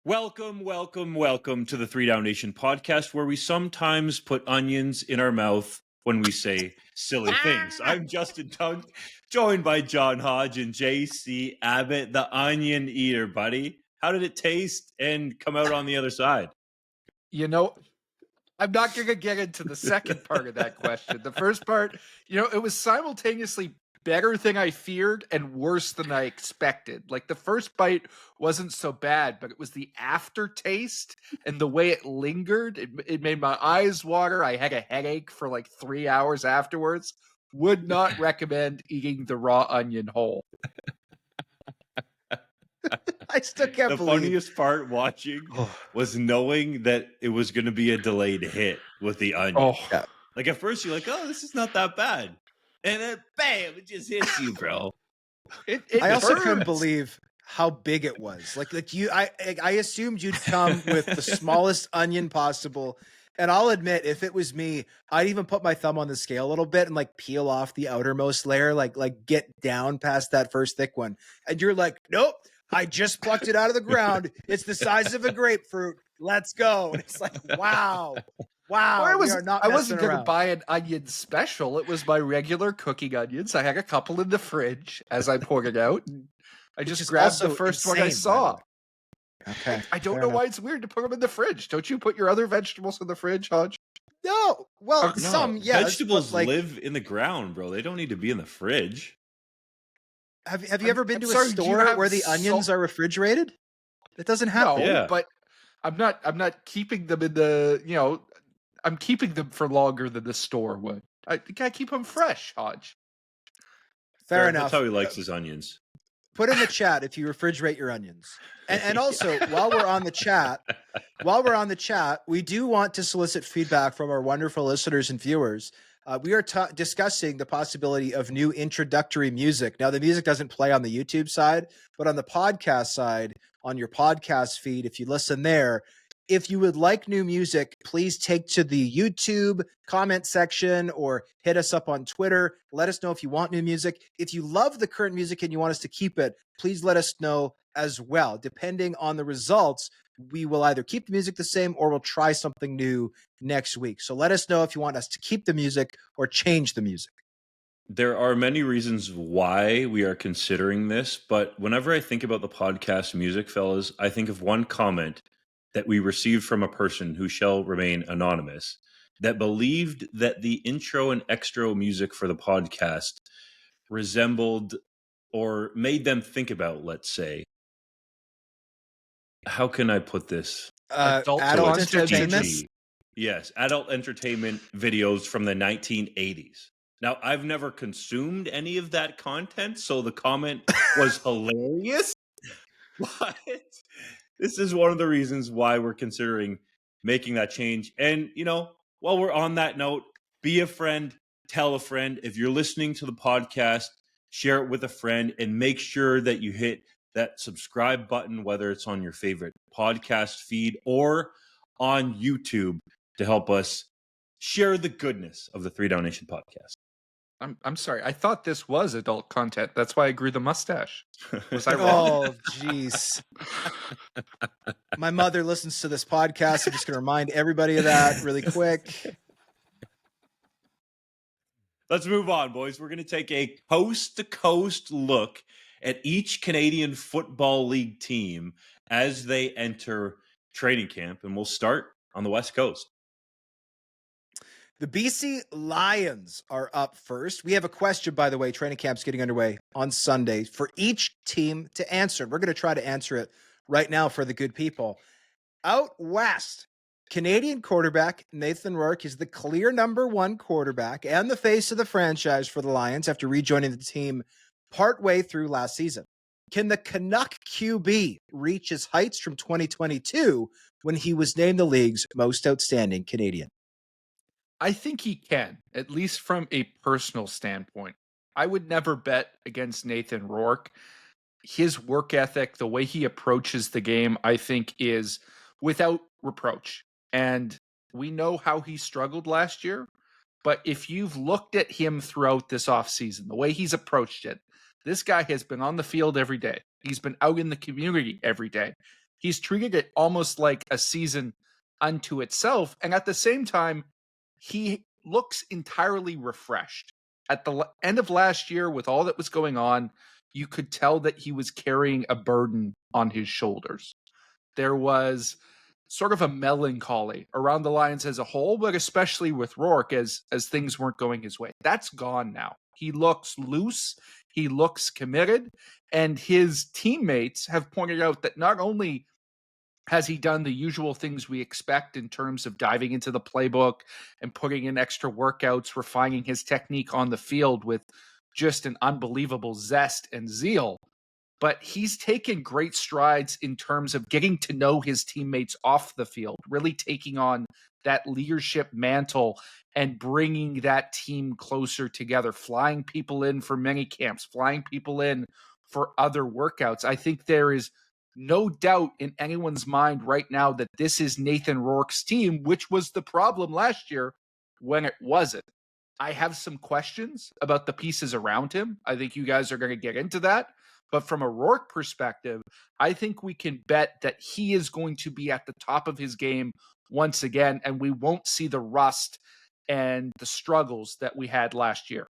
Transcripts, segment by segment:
Welcome to the 3DownNation podcast, where we sometimes put onions in our mouth when we say silly things. I'm Justin Tunk, joined by John Hodge and JC Abbott, the onion eater, buddy. How did it taste and come out on the other side? You know, I'm not going to get into the second part of that question. The first part, it was simultaneously better than I feared and worse than I expected. Like, the first bite wasn't so bad, but it was the aftertaste and the way it lingered. It made my eyes water. I had a headache for like 3 hours afterwards. Would not recommend eating the raw onion whole. I still can't believe. The funniest part watching was knowing that it was going to be a delayed hit with the onion. Oh, Yeah. Like, at first you're like, oh, this is not that bad. And then, bam, it just hits you, bro. I also couldn't believe how big it was. I assumed you'd come with the smallest onion possible. And I'll admit, if it was me, I'd even put my thumb on the scale a little bit and like peel off the outermost layer, like get down past that first thick one. And you're like, nope, I just plucked it out of the ground. It's the size of a grapefruit. Let's go. And it's like, wow. Wow, I I wasn't going to buy an onion special. It was my regular cooking onions. I had a couple in the fridge as I poured it out. And I just grabbed the first one I saw. Okay. I don't know why it's weird to put them in the fridge. Don't you put your other vegetables in the fridge, Hodge? No. Well, some, yes. Vegetables live in the ground, bro. They don't need to be in the fridge. Have you ever been to a store where the onions are refrigerated? It doesn't happen. No, but I'm not keeping them in the, I'm keeping them for longer than the store would. I think I keep them fresh, Hodge. Fair enough. That's how he likes his onions. Put in the chat if you refrigerate your onions. And also, while we're on the chat, we do want to solicit feedback from our wonderful listeners and viewers. We are discussing the possibility of new introductory music. Now, the music doesn't play on the YouTube side, but on the podcast side, on your podcast feed, if you listen there, if you would like new music, please take to the YouTube comment section or hit us up on Twitter. Let us know if you want new music. If you love the current music and you want us to keep it, please let us know as well. Depending on the results, we will either keep the music the same or we'll try something new next week. So let us know if you want us to keep the music or change the music. There are many reasons why we are considering this, but whenever I think about the podcast music, fellas, I think of one comment that we received from a person who shall remain anonymous that believed that the intro and extra music for the podcast resembled or made them think about, let's say, how can I put this? Adult entertainment? Yes, adult entertainment videos from the 1980s. Now, I've never consumed any of that content, so the comment was hilarious. But this is one of the reasons why we're considering making that change. And, while we're on that note, be a friend, tell a friend. If you're listening to the podcast, share it with a friend and make sure that you hit that subscribe button, whether it's on your favorite podcast feed or on YouTube, to help us share the goodness of the 3DownNation podcast. I'm sorry. I thought this was adult content. That's why I grew the mustache. Was I wrong? Oh, jeez. My mother listens to this podcast. I'm just going to remind everybody of that really quick. Let's move on, boys. We're going to take a coast-to-coast look at each Canadian Football League team as they enter training camp, and we'll start on the West Coast. The BC Lions are up first. We have a question, by the way. Training camp's getting underway on Sunday for each team to answer. We're going to try to answer it right now for the good people. Out west, Canadian quarterback Nathan Rourke is the clear number one quarterback and the face of the franchise for the Lions after rejoining the team partway through last season. Can the Canuck QB reach his heights from 2022 when he was named the league's most outstanding Canadian? I think he can, at least from a personal standpoint. I would never bet against Nathan Rourke. His work ethic, the way he approaches the game, I think is without reproach. And we know how he struggled last year. But if you've looked at him throughout this offseason, the way he's approached it, this guy has been on the field every day. He's been out in the community every day. He's treated it almost like a season unto itself. And at the same time, he looks entirely refreshed. At the end of last year, with all that was going on, you could tell that he was carrying a burden on his shoulders. There was sort of a melancholy around the Lions as a whole, but especially with Rourke as things weren't going his way. That's gone now. He looks loose, he looks committed, and his teammates have pointed out that not only has he done the usual things we expect in terms of diving into the playbook and putting in extra workouts, refining his technique on the field with just an unbelievable zest and zeal, but he's taken great strides in terms of getting to know his teammates off the field, really taking on that leadership mantle and bringing that team closer together, flying people in for mini camps, flying people in for other workouts. I think there is no doubt in anyone's mind right now that this is Nathan Rourke's team, which was the problem last year when it wasn't. I have some questions about the pieces around him. I think you guys are going to get into that. But from a Rourke perspective, I think we can bet that he is going to be at the top of his game once again, and we won't see the rust and the struggles that we had last year.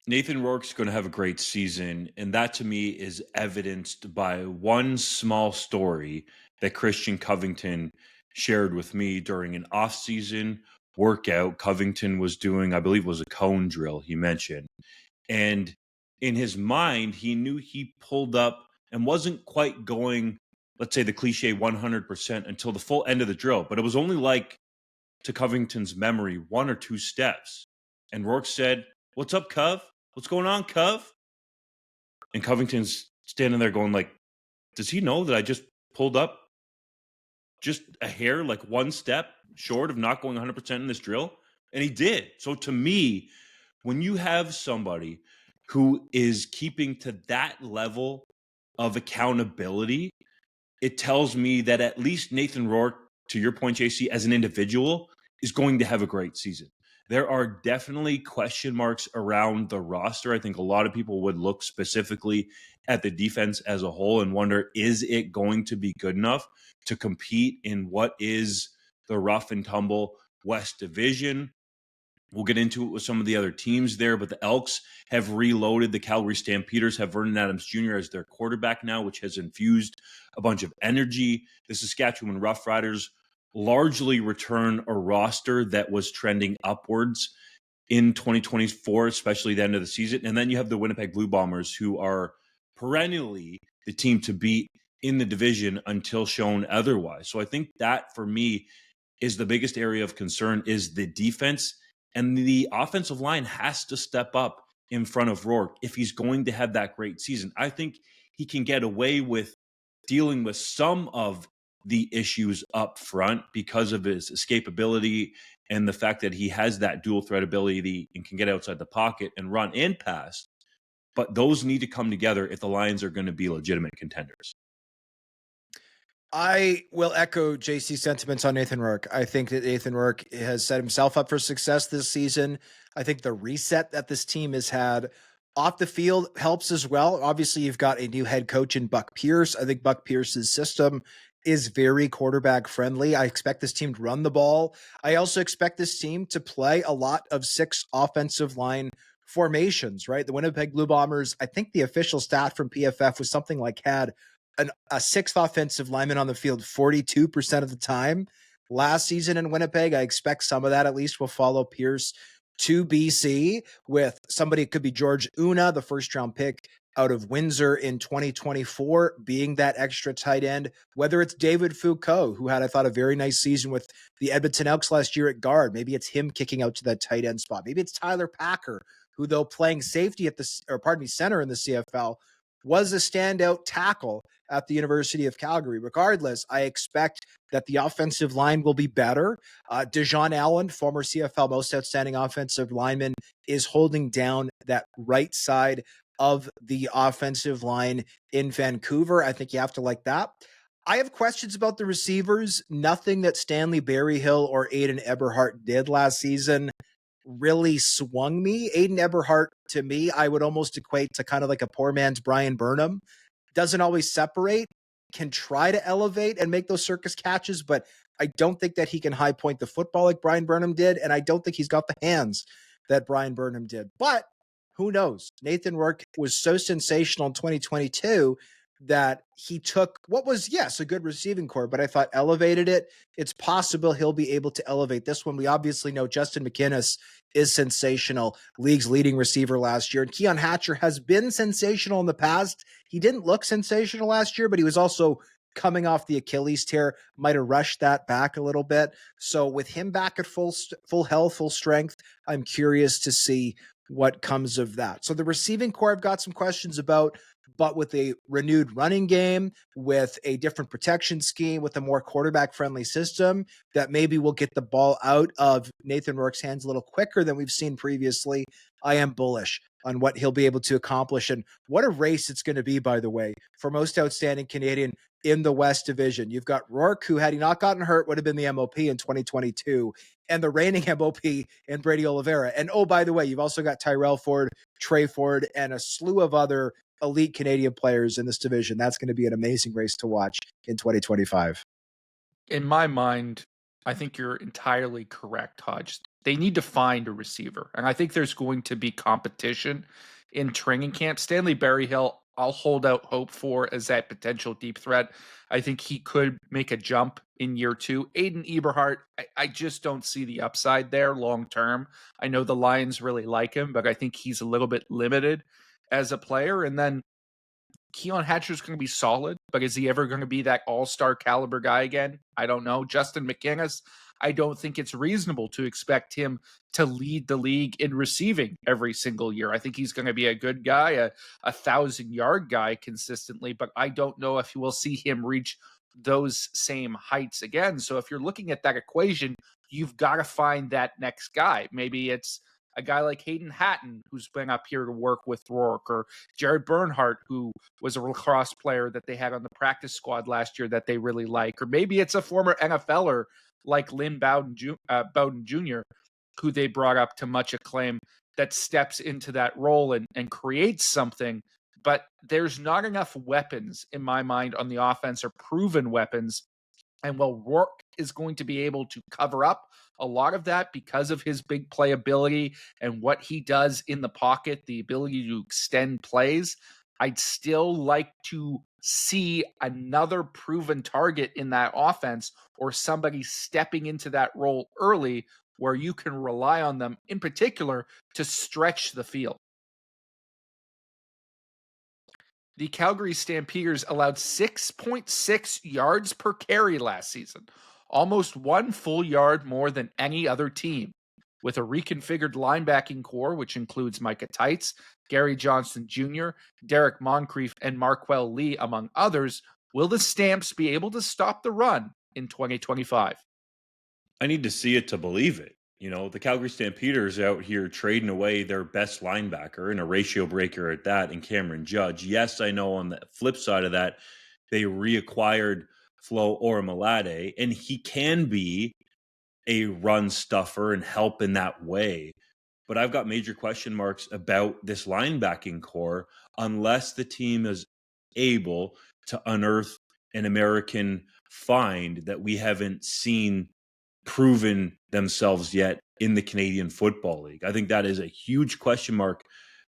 Nathan Rourke's going to have a great season, and that to me is evidenced by one small story that Christian Covington shared with me during an off-season workout Covington was doing. I believe it was a cone drill he mentioned. And in his mind, he knew he pulled up and wasn't quite going, let's say the cliche 100% until the full end of the drill. But it was only like, to Covington's memory, 1 or 2 steps. And Rourke said, "What's up, Cov? What's going on, Cov?" And Covington's standing there going like, does he know that I just pulled up just a hair, like 1 step short of not going 100% in this drill? And he did. So to me, when you have somebody who is keeping to that level of accountability, it tells me that at least Nathan Rourke, to your point, JC, as an individual, is going to have a great season. There are definitely question marks around the roster. I think a lot of people would look specifically at the defense as a whole and wonder, is it going to be good enough to compete in what is the rough and tumble West Division? We'll get into it with some of the other teams there, but the Elks have reloaded. The Calgary Stampeders have Vernon Adams Jr. as their quarterback now, which has infused a bunch of energy. The Saskatchewan Roughriders largely return a roster that was trending upwards in 2024, especially the end of the season. And then you have the Winnipeg Blue Bombers, who are perennially the team to beat in the division until shown otherwise. So I think that, for me, is the biggest area of concern, is the defense. And the offensive line has to step up in front of Rourke if he's going to have that great season. I think he can get away with dealing with some of the issues up front because of his escapability and the fact that he has that dual threat ability and can get outside the pocket and run and pass. But those need to come together if the Lions are going to be legitimate contenders. I will echo JC's sentiments on Nathan Rourke. I think that Nathan Rourke has set himself up for success this season. I think the reset that this team has had off the field helps as well. Obviously, you've got a new head coach in Buck Pierce. I think Buck Pierce's system is very quarterback friendly. I expect this team to run the ball. I also expect this team to play a lot of 6 offensive line formations, right? The Winnipeg Blue Bombers, I think the official stat from PFF was something like had a 6th offensive lineman on the field 42% of the time last season in Winnipeg. I expect some of that at least will follow Pierce to BC, with somebody, it could be George Una, the first-round pick out of Windsor in 2024, being that extra tight end, whether it's David Foucault, who had, I thought, a very nice season with the Edmonton Elks last year at guard. Maybe it's him kicking out to that tight end spot. Maybe it's Tyler Packer, who, though playing safety at center in the CFL, was a standout tackle at the University of Calgary. Regardless, I expect that the offensive line will be better. Dejon Allen, former CFL most outstanding offensive lineman, is holding down that right side of the offensive line in Vancouver. I think you have to like that. I have questions about the receivers. Nothing that Stanley Berryhill or Aiden Eberhardt did last season really swung me. Aiden Eberhardt, to me, I would almost equate to kind of like a poor man's Brian Burnham. Doesn't always separate, can try to elevate and make those circus catches, but I don't think that he can high point the football like Brian Burnham did, and I don't think he's got the hands that Brian Burnham did. But who knows? Nathan Rourke was so sensational in 2022 that he took what was, yes, a good receiving core, but I thought elevated it. It's possible he'll be able to elevate this one. We obviously know Justin McInnis is sensational, league's leading receiver last year. And Keon Hatcher has been sensational in the past. He didn't look sensational last year, but he was also coming off the Achilles tear, might have rushed that back a little bit. So with him back at full health, full strength, I'm curious to see what comes of that. So the receiving core, I've got some questions about, but with a renewed running game, with a different protection scheme, with a more quarterback-friendly system, that maybe will get the ball out of Nathan Rourke's hands a little quicker than we've seen previously. I am bullish on what he'll be able to accomplish. And what a race it's going to be, by the way, for most outstanding Canadian in the West Division. You've got Rourke, who, had he not gotten hurt, would have been the MOP in 2022, and the reigning MOP in Brady Oliveira. And oh, by the way, you've also got Tyrell Ford, Trey Ford, and a slew of other elite Canadian players in this division. That's going to be an amazing race to watch in 2025. In my mind, I think you're entirely correct, Hodge. They need to find a receiver, and I think there's going to be competition in training camp. Stanley Berryhill, I'll hold out hope for as that potential deep threat. I think he could make a jump in year 2. Aiden Eberhardt, I just don't see the upside there long term. I know the Lions really like him, but I think he's a little bit limited as a player. And then Keon Hatcher's going to be solid, but is he ever going to be that all-star caliber guy again? I don't know. Justin McInnis, I don't think it's reasonable to expect him to lead the league in receiving every single year. I think he's going to be a good guy, a 1,000-yard guy consistently, but I don't know if you will see him reach those same heights again. So if you're looking at that equation, you've got to find that next guy. Maybe it's a guy like Hayden Hatton, who's been up here to work with Rourke, or Jared Bernhardt, who was a lacrosse player that they had on the practice squad last year that they really like. Or maybe it's a former NFLer like Lynn Bowden Jr., who they brought up to much acclaim, that steps into that role and creates something. But there's not enough weapons, in my mind, on the offense, or proven weapons. And while Rourke is going to be able to cover up a lot of that because of his big playability and what he does in the pocket, the ability to extend plays, I'd still like to see another proven target in that offense, or somebody stepping into that role early where you can rely on them, in particular, to stretch the field. The Calgary Stampeders allowed 6.6 yards per carry last season, almost 1 full yard more than any other team. With a reconfigured linebacking core, which includes Micah Tights, Gary Johnson Jr., Derek Moncrief, and Marquel Lee, among others, will the Stamps be able to stop the run in 2025? I need to see it to believe it. You know, the Calgary Stampeders out here trading away their best linebacker and a ratio breaker at that in Cameron Judge. Yes, I know on the flip side of that, they reacquired Flo Orimolade, and he can be a run stuffer and help in that way. But I've got major question marks about this linebacking core unless the team is able to unearth an American find that we haven't seen proven themselves yet in the Canadian Football League. I think that is a huge question mark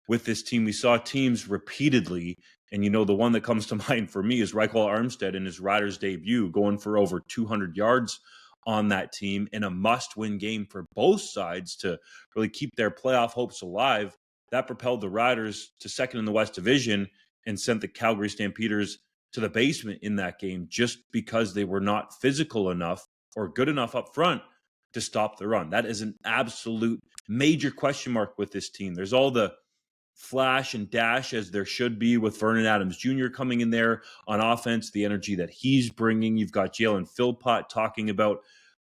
with this team. We saw teams repeatedly, and you know, the one that comes to mind for me is Reichel Armstead in his Riders debut, going for over 200 yards on that team in a must-win game for both sides to really keep their playoff hopes alive. That propelled the Riders to second in the West Division and sent the Calgary Stampeders to the basement in that game just because they were not physical enough or good enough up front to stop the run. That is an absolute major question mark with this team. There's all the flash and dash as there should be with Vernon Adams Jr. coming in there on offense, the energy that he's bringing. You've got Jalen Philpott talking about,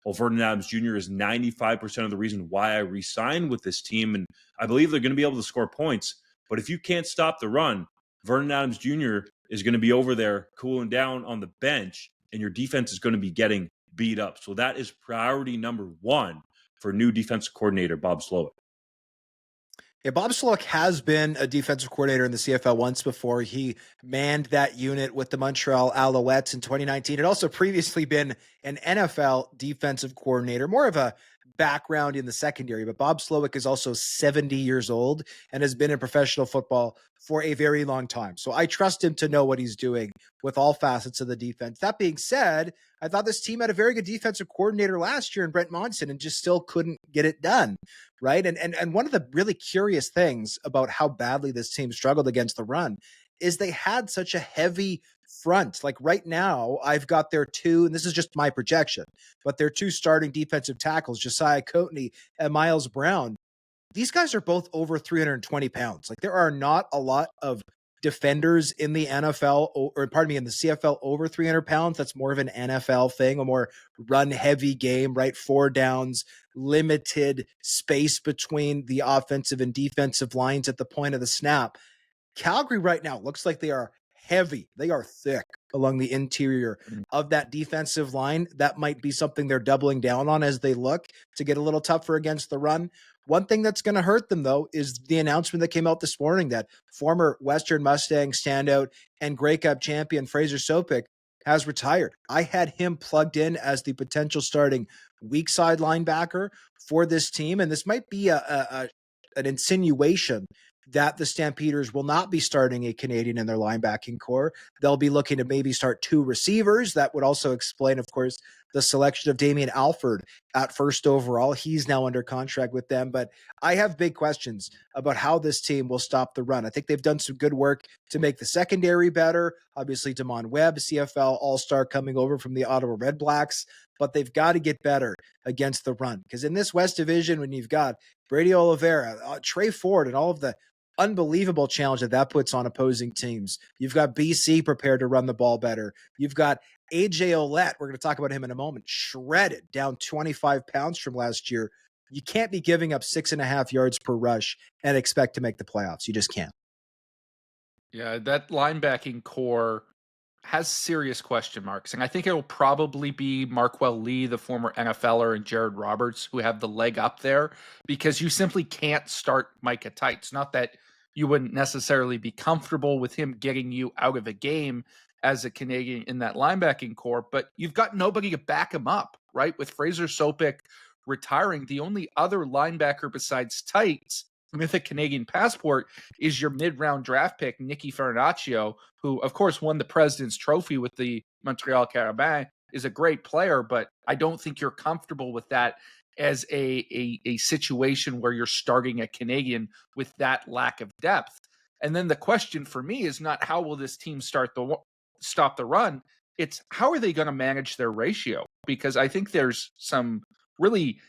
well, Vernon Adams Jr. is 95% of the reason why I re-signed with this team, and I believe they're going to be able to score points. But if you can't stop the run, Vernon Adams Jr. is going to be over there cooling down on the bench, and your defense is going to be getting beat up. So that is priority number one for new defensive coordinator Bob Slowick. Yeah, Bob Slowick has been a defensive coordinator in the CFL once before. He manned that unit with the Montreal Alouettes in 2019. Had also previously been an NFL defensive coordinator, more of a background in the secondary. But Bob Slowick is also 70 years old and has been in professional football for a very long time. So I trust him to know what he's doing with all facets of the defense. That being said, I thought this team had a very good defensive coordinator last year in Brent Monson and just still couldn't get it done. Right. And one of the really curious things about how badly this team struggled against the run is they had such a heavy front. Like right now, I've got their two, and this is just my projection, but their two starting defensive tackles, Josiah Coatney and Miles Brown. These guys are both over 320 pounds. Like there are not a lot of defenders in the NFL, or pardon me, in the CFL over 300 pounds. That's more of an NFL thing, a more run heavy game, right? 4 downs, limited space between the offensive and defensive lines at the point of the snap. Calgary right now looks like they are heavy. They are thick along the interior of that defensive line. That might be something they're doubling down on as they look to get a little tougher against the run. One thing that's going to hurt them, though, is the announcement that came out this morning that former Western Mustang standout and Grey Cup champion Fraser Sopik has retired. I had him plugged in as the potential starting weak side linebacker for this team, and this might be an insinuation that the Stampeders will not be starting a Canadian in their linebacking core. They'll be looking to maybe start 2 receivers. That would also explain, of course, the selection of Damian Alford at first overall. He's now under contract with them. But I have big questions about how this team will stop the run. I think they've done some good work to make the secondary better. Obviously, Damon Webb, CFL All-Star coming over from the Ottawa Redblacks. But they've got to get better against the run. Because in this West Division, when you've got Brady Oliveira, Trey Ford, and all of the unbelievable challenge that puts on opposing teams. You've got BC prepared to run the ball better. You've got AJ Ouellette, we're going to talk about him in a moment, shredded, down 25 pounds from last year. You can't be giving up 6.5 yards per rush and expect to make the playoffs. You just can't. Yeah, that linebacking core has serious question marks. And I think it'll probably be Marquel Lee, the former NFLer, and Jared Roberts who have the leg up there, because you simply can't start Micah Tights. Not that you wouldn't necessarily be comfortable with him getting you out of a game as a Canadian in that linebacking core, but you've got nobody to back him up, right? With Fraser Sopik retiring, the only other linebacker besides Tights with a Canadian passport is your mid-round draft pick, Nicky Farinaccio, who, of course, won the President's Trophy with the Montreal Carabins, is a great player, but I don't think you're comfortable with that as a situation where you're starting a Canadian with that lack of depth. And then the question for me is not how will this team stop the run, it's how are they going to manage their ratio? Because I think there's some really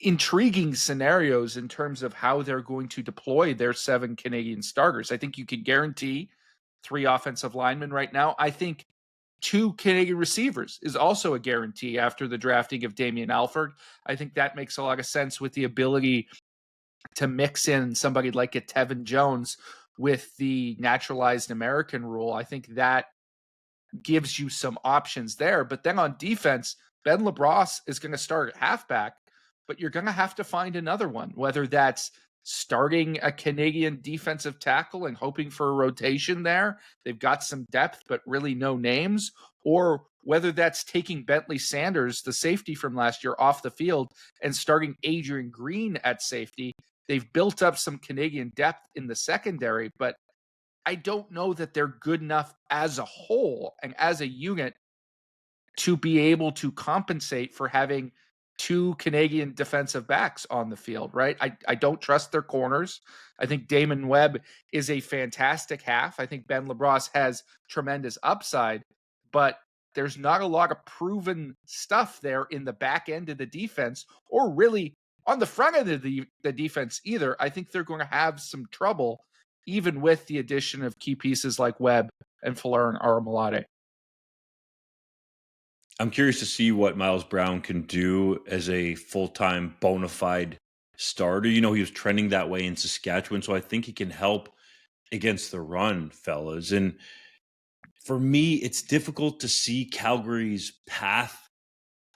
intriguing scenarios in terms of how they're going to deploy their 7 Canadian starters. I think you can guarantee 3 offensive linemen right now. I think 2 Canadian receivers is also a guarantee after the drafting of Damian Alford. I think that makes a lot of sense with the ability to mix in somebody like a Tevin Jones with the naturalized American rule. I think that gives you some options there. But then on defense, Ben LaBrosse is going to start at halfback, but you're going to have to find another one, whether that's starting a Canadian defensive tackle and hoping for a rotation there. They've got some depth, but really no names, or whether that's taking Bentley Sanders, the safety from last year, off the field and starting Adrian Green at safety. They've built up some Canadian depth in the secondary, but I don't know that they're good enough as a whole and as a unit to be able to compensate for having 2 Canadian defensive backs on the field, right? I don't trust their corners. I think Damon Webb is a fantastic half. I think Ben LaBrosse has tremendous upside, but there's not a lot of proven stuff there in the back end of the defense, or really on the front end of the defense either. I think they're going to have some trouble, even with the addition of key pieces like Webb and Folarin Aromalade. I'm curious to see what Miles Brown can do as a full-time bona fide starter. You know, he was trending that way in Saskatchewan, so I think he can help against the run, fellas. And for me, it's difficult to see Calgary's path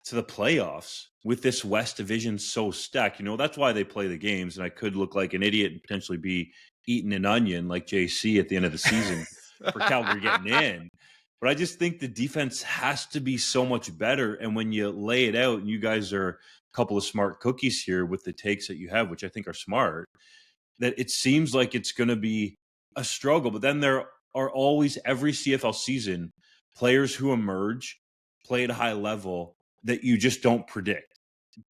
to the playoffs with this West Division so stacked. That's why they play the games, and I could look like an idiot and potentially be eating an onion like JC at the end of the season for Calgary getting in. But I just think the defense has to be so much better. And when you lay it out, and you guys are a couple of smart cookies here with the takes that you have, which I think are smart, that it seems like it's going to be a struggle. But then there are always, every CFL season, players who emerge, play at a high level that you just don't predict.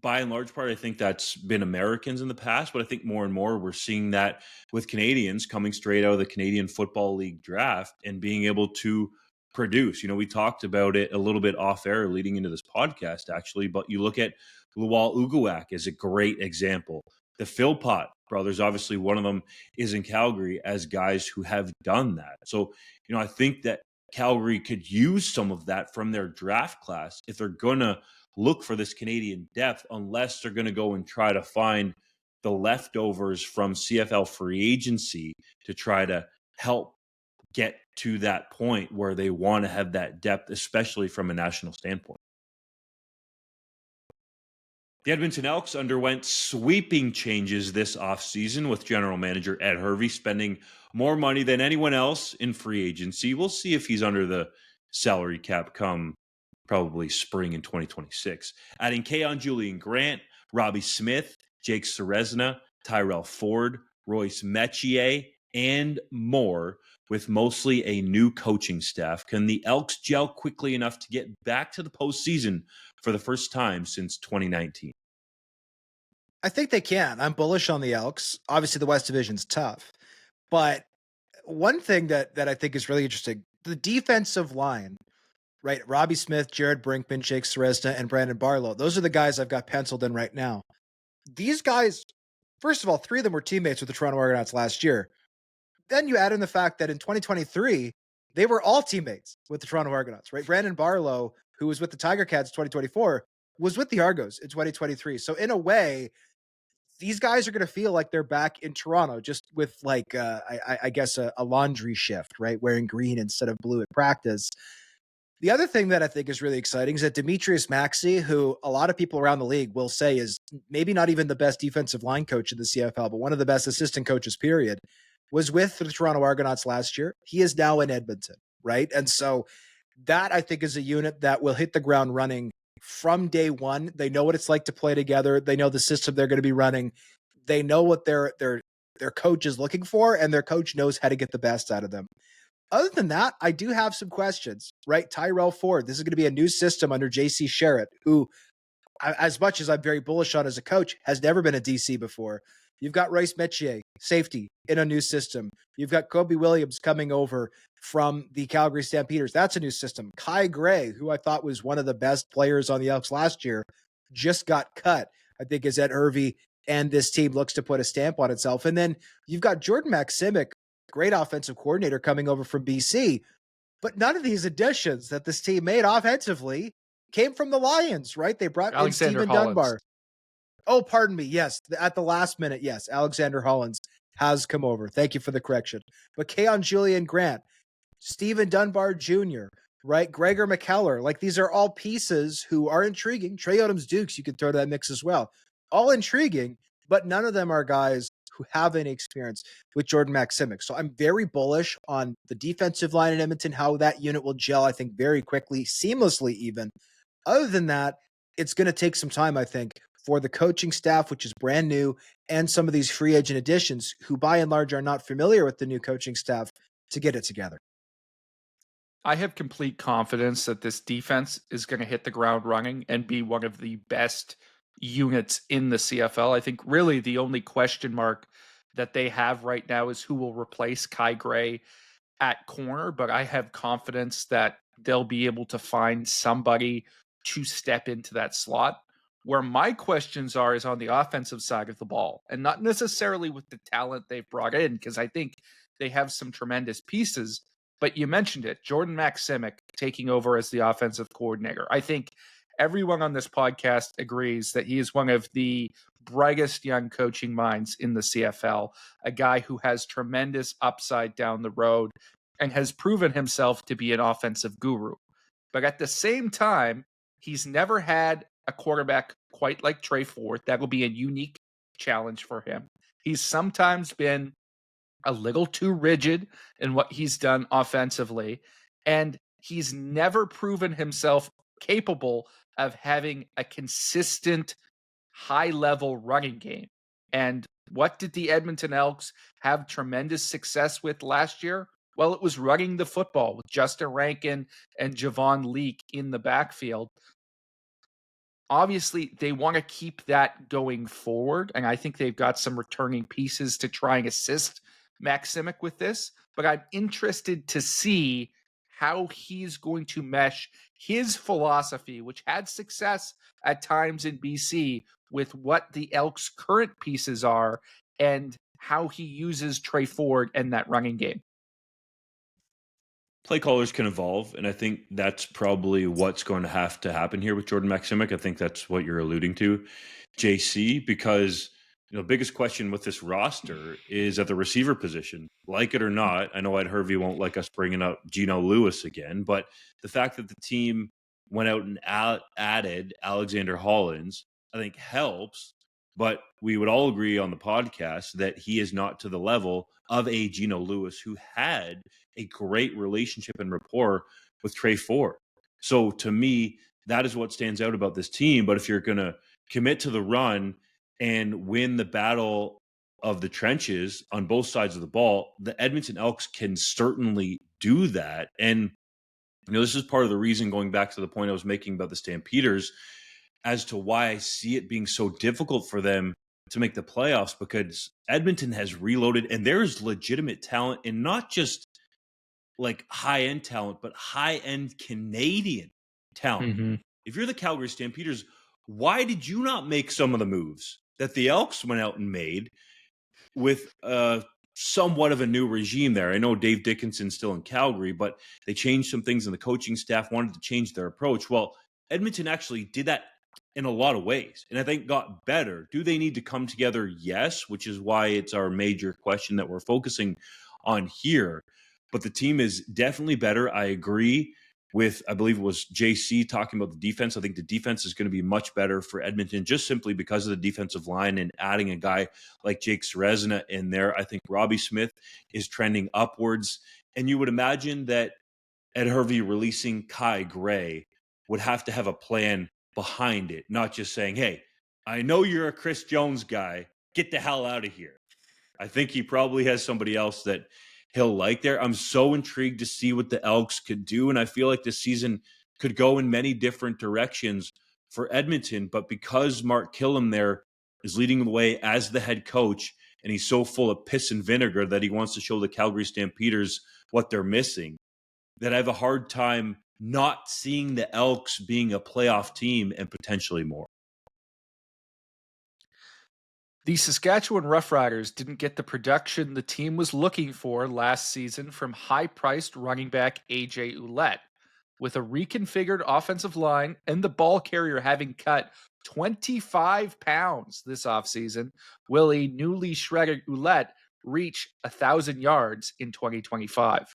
By and large part, I think that's been Americans in the past, but I think more and more we're seeing that with Canadians coming straight out of the Canadian Football League draft and being able to produce. We talked about it a little bit off air leading into this podcast, actually, but you look at Ouellette as a great example. The Philpott brothers, obviously one of them is in Calgary, as guys who have done that. So, I think that Calgary could use some of that from their draft class if they're going to look for this Canadian depth, unless they're going to go and try to find the leftovers from CFL free agency to try to help get to that point where they want to have that depth, especially from a national standpoint. The Edmonton Elks underwent sweeping changes this offseason, with general manager Ed Hervey spending more money than anyone else in free agency. We'll see if he's under the salary cap come probably spring in 2026. Adding Julian Grant, Robbie Smith, Jake Ceresna, Tyrell Ford, Royce Metier, and more, with mostly a new coaching staff. Can the Elks gel quickly enough to get back to the postseason for the first time since 2019? I think they can. I'm bullish on the Elks. Obviously, the West Division's tough. But one thing that I think is really interesting, the defensive line, right? Robbie Smith, Jared Brinkman, Jake Ceresna, and Brandon Barlow. Those are the guys I've got penciled in right now. These guys, first of all, 3 of them were teammates with the Toronto Argonauts last year. Then you add in the fact that in 2023, they were all teammates with the Toronto Argonauts, right? Brandon Barlow, who was with the Tiger Cats in 2024, was with the Argos in 2023. So in a way, these guys are going to feel like they're back in Toronto, just with like, I guess, a laundry shift, right? Wearing green instead of blue at practice. The other thing that I think is really exciting is that Demetrius Maxey, who a lot of people around the league will say is maybe not even the best defensive line coach in the CFL, but one of the best assistant coaches, period, was with the Toronto Argonauts last year. He is now in Edmonton, right? And so that, I think, is a unit that will hit the ground running from day one. They know what it's like to play together. They know the system they're going to be running. They know what their coach is looking for, and their coach knows how to get the best out of them. Other than that, I do have some questions, right? Tyrell Ford, this is going to be a new system under JC Abbott, who, as much as I'm very bullish on as a coach, has never been a DC before. You've got Royce Metier, safety, in a new system. You've got Kobe Williams coming over from the Calgary Stampeders. That's a new system. Kai Gray, who I thought was one of the best players on the Elks last year, just got cut, I think, as Ed Hervey and this team looks to put a stamp on itself. And then you've got Jordan Maksimic, great offensive coordinator, coming over from BC. But none of these additions that this team made offensively came from the Lions, right? They brought in Stephen Dunbar. Oh, pardon me. Yes, at the last minute, yes, Alexander Hollins has come over. Thank you for the correction. But Julian Grant, Stephen Dunbar Jr., right? Gregor McKellar. Like, these are all pieces who are intriguing. Trey Odoms-Dukes, you could throw to that mix as well. All intriguing, but none of them are guys who have any experience with Jordan Maksimic. So I'm very bullish on the defensive line in Edmonton, how that unit will gel, I think, very quickly, seamlessly even. Other than that, it's going to take some time, I think, for the coaching staff, which is brand new, and some of these free agent additions who by and large are not familiar with the new coaching staff to get it together. I have complete confidence that this defense is going to hit the ground running and be one of the best units in the CFL. I think really the only question mark that they have right now is who will replace Kai Gray at corner, but I have confidence that they'll be able to find somebody to step into that slot. Where my questions are is on the offensive side of the ball, and not necessarily with the talent they've brought in, because I think they have some tremendous pieces. But you mentioned it, Jordan Maksimic taking over as the offensive coordinator. I think everyone on this podcast agrees that he is one of the brightest young coaching minds in the CFL, a guy who has tremendous upside down the road and has proven himself to be an offensive guru. But at the same time, He's never had a quarterback quite like Trey Ford. That will be a unique challenge for him. He's sometimes been a little too rigid in what he's done offensively, and he's never proven himself capable of having a consistent high-level running game. And what did the Edmonton Elks have tremendous success with last year? Well, it was running the football with Justin Rankin and Javon Leake in the backfield. Obviously, they want to keep that going forward, and I think they've got some returning pieces to try and assist Max Simic with this, but I'm interested to see how he's going to mesh his philosophy, which had success at times in BC, with what the Elks' current pieces are and how he uses Trey Ford and that running game. Play callers can evolve, and I think that's probably what's going to have to happen here with Jordan Maximic. I think that's what you're alluding to, JC, because the biggest question with this roster is at the receiver position. Like it or not, I know Ed Hervey won't like us bringing up Geno Lewis again, but the fact that the team went out and added Alexander Hollins, I think helps. But we would all agree on the podcast that he is not to the level of a Geno Lewis, who had a great relationship and rapport with Trey Ford. So to me, that is what stands out about this team. But if you're going to commit to the run and win the battle of the trenches on both sides of the ball, the Edmonton Elks can certainly do that. And, this is part of the reason, going back to the point I was making about the Stampeders, as to why I see it being so difficult for them to make the playoffs, because Edmonton has reloaded and there's legitimate talent, and not just like high-end talent, but high-end Canadian talent. Mm-hmm. If you're the Calgary Stampeders, why did you not make some of the moves that the Elks went out and made with somewhat of a new regime there? I know Dave Dickinson's still in Calgary, but they changed some things, and the coaching staff wanted to change their approach. Well, Edmonton actually did that in a lot of ways, and I think got better. Do they need to come together? Yes, which is why it's our major question that we're focusing on here. But the team is definitely better. I agree with, I believe it was JC talking about the defense. I think the defense is going to be much better for Edmonton, just simply because of the defensive line and adding a guy like Jake Serezna in there. I think Robbie Smith is trending upwards. And you would imagine that Ed Hervey releasing Kai Gray would have to have a plan behind it, not just saying, hey, I know you're a Chris Jones guy, get the hell out of here. I think he probably has somebody else that he'll like there. I'm so intrigued to see what the Elks could do, and I feel like this season could go in many different directions for Edmonton, but because Mark Killam there is leading the way as the head coach, and he's so full of piss and vinegar that he wants to show the Calgary Stampeders what they're missing, that I have a hard time not seeing the Elks being a playoff team and potentially more. The Saskatchewan Roughriders didn't get the production the team was looking for last season from high-priced running back AJ Ouellette. With a reconfigured offensive line and the ball carrier having cut 25 pounds this offseason, will a newly shredded Ouellette reach 1,000 yards in 2025?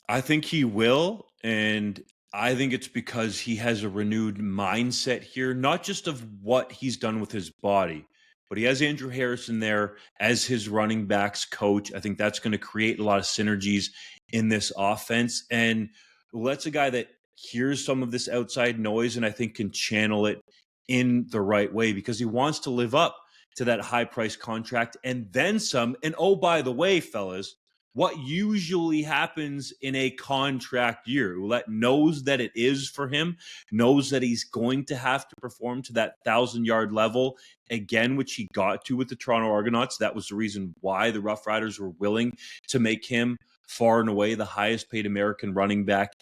I think he will, and I think it's because he has a renewed mindset here, not just of what he's done with his body, but he has Andrew Harrison there as his running backs coach. I think that's going to create a lot of synergies in this offense. And Ouellette's a guy that hears some of this outside noise and I think can channel it in the right way, because he wants to live up to that high price contract and then some. And oh, by the way, fellas, what usually happens in a contract year, Ouellette knows that it is for him, knows that he's going to have to perform to that 1,000-yard level again, which he got to with the Toronto Argonauts. That was the reason why the Rough Riders were willing to make him far and away the highest paid American running back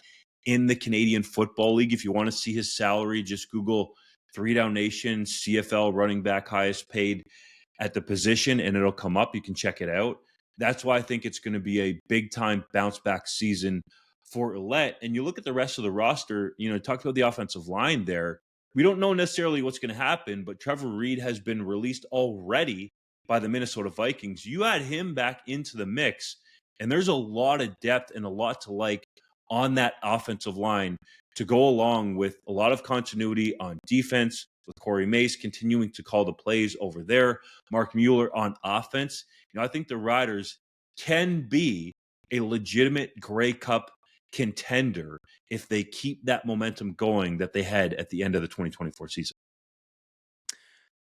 in the Canadian Football League. If you want to see his salary, just Google 3DownNation CFL running back highest paid at the position, and it'll come up. You can check it out. That's why I think it's going to be a big-time bounce-back season for Ouellette. And you look at the rest of the roster, talked about the offensive line there. We don't know necessarily what's going to happen, but Trevor Reed has been released already by the Minnesota Vikings. You add him back into the mix, and there's a lot of depth and a lot to like on that offensive line to go along with a lot of continuity on defense, with Corey Mace continuing to call the plays over there, Mark Mueller on offense. I think the Riders can be a legitimate Grey Cup contender if they keep that momentum going that they had at the end of the 2024 season.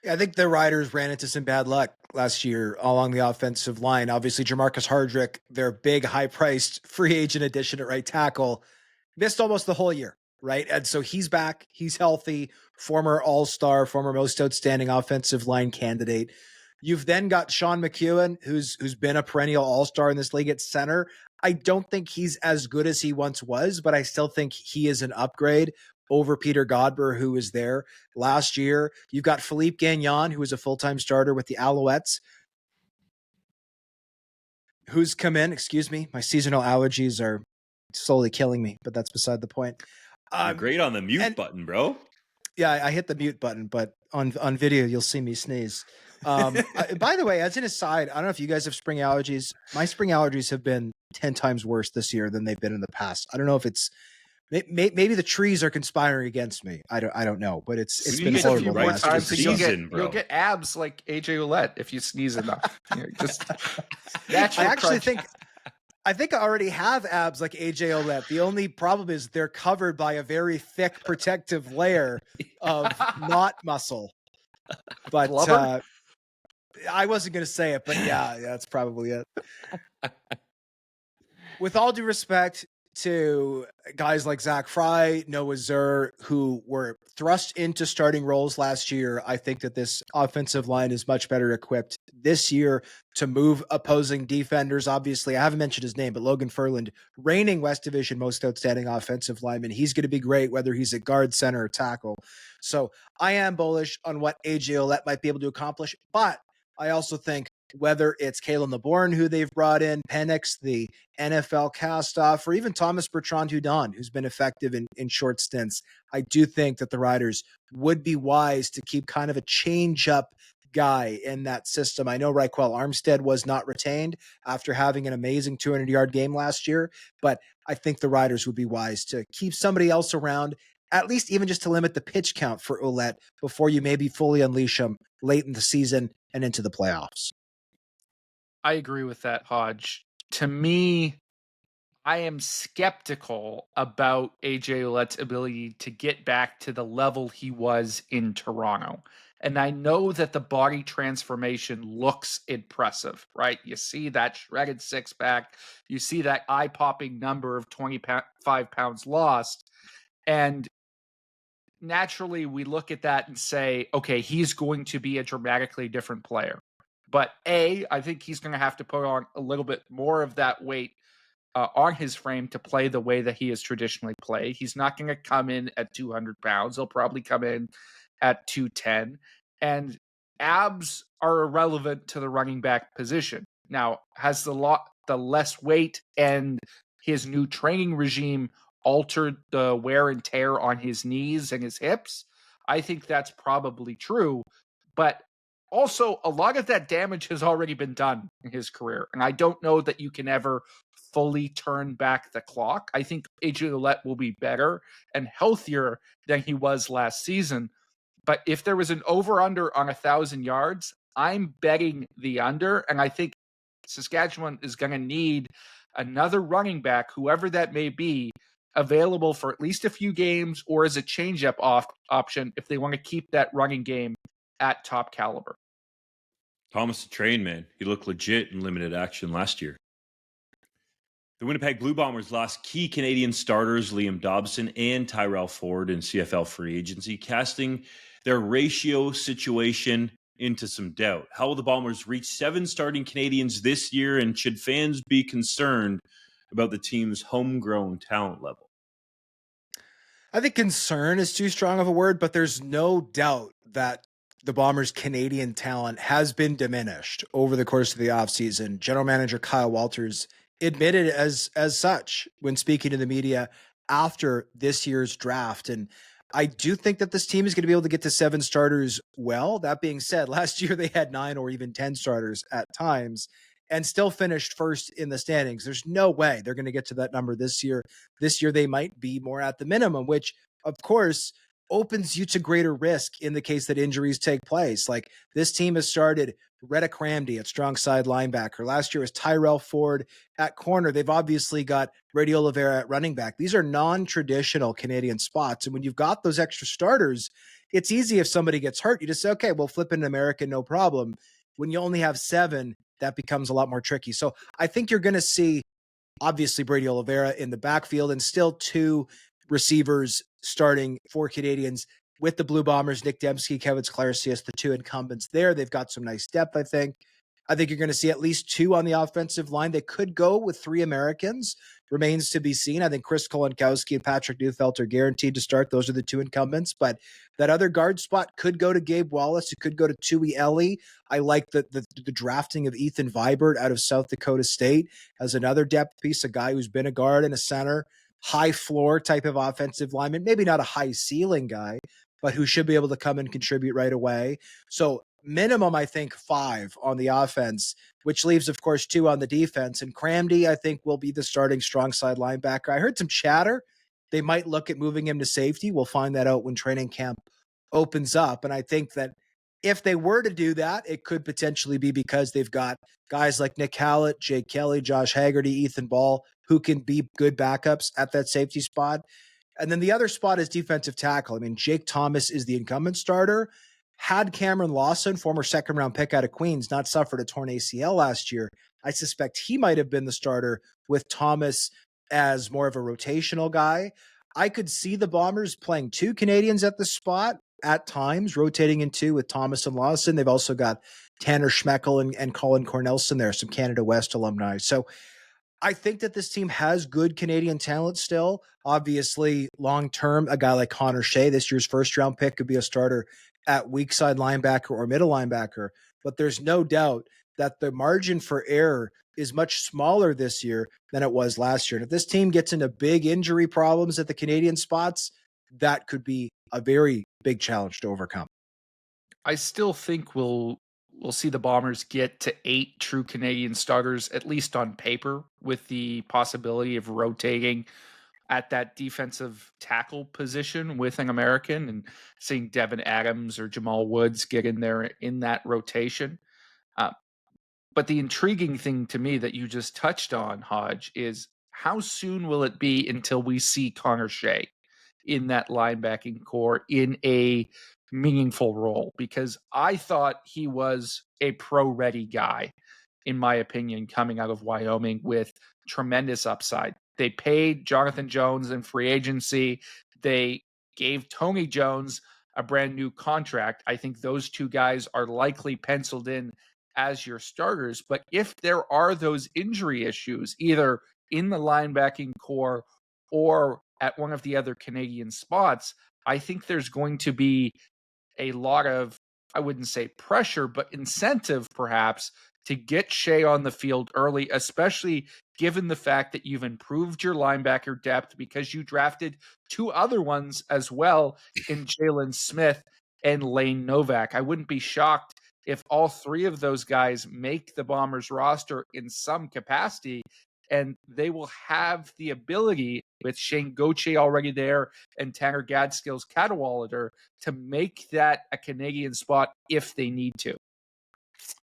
I think the Riders ran into some bad luck last year along the offensive line. Obviously, Jamarcus Hardrick, their big, high-priced free agent addition at right tackle, missed almost the whole year, right? And so he's back. He's healthy, former all-star, former most outstanding offensive line candidate. You've then got Sean McEwen, who's been a perennial all-star in this league at center. I don't think he's as good as he once was, but I still think he is an upgrade over Peter Godber, who was there last year. You've got Philippe Gagnon, who was a full-time starter with the Alouettes, who's come in. Excuse me, my seasonal allergies are slowly killing me, but that's beside the point. You're great on the mute button, bro. Yeah, I hit the mute button, but on video, you'll see me sneeze. By the way, as an aside, I don't know if you guys have spring allergies. My spring allergies have been 10 times worse this year than they've been in the past. I don't know if it's maybe the trees are conspiring against me. I don't know, but it's been a few horrible. more times, season, you'll get abs like AJ Ouellette if you sneeze enough. Just I think I already have abs like AJ Ouellette. The only problem is they're covered by a very thick protective layer of not muscle. But I wasn't going to say it, but yeah, that's probably it. With all due respect to guys like Zach Fry, Noah Zur, who were thrust into starting roles last year, I think that this offensive line is much better equipped this year to move opposing defenders. Obviously, I haven't mentioned his name, but Logan Ferland, reigning West Division most outstanding offensive lineman. He's going to be great, whether he's a guard, center, or tackle. So I am bullish on what AJ Ouellette might be able to accomplish, but I also think whether it's Kalen LeBourne, who they've brought in, Penix, the NFL cast-off, or even Thomas Bertrand-Hudon, who's been effective in short stints, I do think that the Riders would be wise to keep kind of a change-up guy in that system. I know Raquel Armstead was not retained after having an amazing 200-yard game last year, but I think the Riders would be wise to keep somebody else around, at least even just to limit the pitch count for Ouellette before you maybe fully unleash him late in the season and into the playoffs. I agree with that, Hodge. To me, I am skeptical about AJ Ouellette's ability to get back to the level he was in Toronto. And I know that the body transformation looks impressive, right? You see that shredded six-pack. You see that eye-popping number of 25 pounds lost. And naturally, we look at that and say, okay, he's going to be a dramatically different player. But I think he's going to have to put on a little bit more of that weight on his frame to play the way that he has traditionally played. He's not going to come in at 200 pounds. He'll probably come in at 210. And abs are irrelevant to the running back position. Now, has the less weight and his new training regime altered the wear and tear on his knees and his hips? I think that's probably true. But also, a lot of that damage has already been done in his career. And I don't know that you can ever fully turn back the clock. I think AJ Ouellette will be better and healthier than he was last season. But if there was an over-under on 1,000 yards, I'm betting the under. And I think Saskatchewan is going to need another running back, whoever that may be, available for at least a few games or as a change-up option if they want to keep that running game at top caliber. Thomas the Train Man. He looked legit in limited action last year. The Winnipeg Blue Bombers lost key Canadian starters Liam Dobson and Tyrell Ford in CFL free agency, casting their ratio situation into some doubt. How will the Bombers reach 7 starting Canadians this year, and should fans be concerned about the team's homegrown talent level? I think concern is too strong of a word, but there's no doubt that the Bombers' Canadian talent has been diminished over the course of the offseason. General Manager Kyle Walters admitted as such when speaking to the media after this year's draft. And I do think that this team is going to be able to get to 7 starters well. That being said, last year they had 9 or even 10 starters at times. and still finished first in the standings. There's no way they're going to get to that number this year. This year, they might be more at the minimum, which, of course, opens you to greater risk in the case that injuries take place. Like, this team has started Reddick Ramsey at strong side linebacker. Last year was Tyrell Ford at corner. They've obviously got Brady Oliveira at running back. These are non-traditional Canadian spots. And when you've got those extra starters, it's easy if somebody gets hurt. You just say, okay, we'll flip an American, no problem. When you only have 7, that becomes a lot more tricky. So I think you're going to see, obviously, Brady Oliveira in the backfield and still 2 receivers starting for Canadians with the Blue Bombers, Nick Dembski, Kevin Sklarcius, the 2 incumbents there. They've got some nice depth, I think. I think you're going to see at least 2 on the offensive line. They could go with 3 Americans. Remains to be seen. I think Chris Kolonkowski and Patrick Neufeld are guaranteed to start. Those are the 2 incumbents. But that other guard spot could go to Gabe Wallace. It could go to Tui Ellie. I like the drafting of Ethan Vibert out of South Dakota State as another depth piece, a guy who's been a guard and a center, high floor type of offensive lineman, maybe not a high ceiling guy, but who should be able to come and contribute right away. So minimum, I think, 5 on the offense, which leaves, of course, 2 on the defense. And Cramdy, I think, will be the starting strong side linebacker. I heard some chatter. They might look at moving him to safety. We'll find that out when training camp opens up. And I think that if they were to do that, it could potentially be because they've got guys like Nick Hallett, Jake Kelly, Josh Haggerty, Ethan Ball, who can be good backups at that safety spot. And then the other spot is defensive tackle. I mean, Jake Thomas is the incumbent starter. Had Cameron Lawson, former second-round pick out of Queens, not suffered a torn ACL last year, I suspect he might have been the starter with Thomas as more of a rotational guy. I could see the Bombers playing 2 Canadians at the spot at times, rotating in 2 with Thomas and Lawson. They've also got Tanner Schmeckel and Colin Cornelison there, some Canada West alumni. So I think that this team has good Canadian talent still. Obviously, long-term, a guy like Connor Shea, this year's first-round pick, could be a starter at weak side linebacker or middle linebacker. But there's no doubt that the margin for error is much smaller this year than it was last year. And if this team gets into big injury problems at the Canadian spots, that could be a very big challenge to overcome. I still think we'll see the Bombers get to 8 true Canadian starters, at least on paper, with the possibility of rotating at that defensive tackle position with an American and seeing Devin Adams or Jamal Woods get in there in that rotation. But the intriguing thing to me that you just touched on, Hodge, is how soon will it be until we see Connor Shea in that linebacking core in a meaningful role? Because I thought he was a pro-ready guy, in my opinion, coming out of Wyoming with tremendous upside. They paid Jonathan Jones in free agency. They gave Tony Jones a brand new contract. I think those 2 guys are likely penciled in as your starters. But if there are those injury issues, either in the linebacking core or at one of the other Canadian spots, I think there's going to be a lot of, I wouldn't say pressure, but incentive perhaps to get Shea on the field early, especially given the fact that you've improved your linebacker depth because you drafted 2 other ones as well in Jalen Smith and Lane Novak. I wouldn't be shocked if all 3 of those guys make the Bombers roster in some capacity, and they will have the ability, with Shane Gauthier already there and Tanner Gadskill's Cadwallader, to make that a Canadian spot if they need to.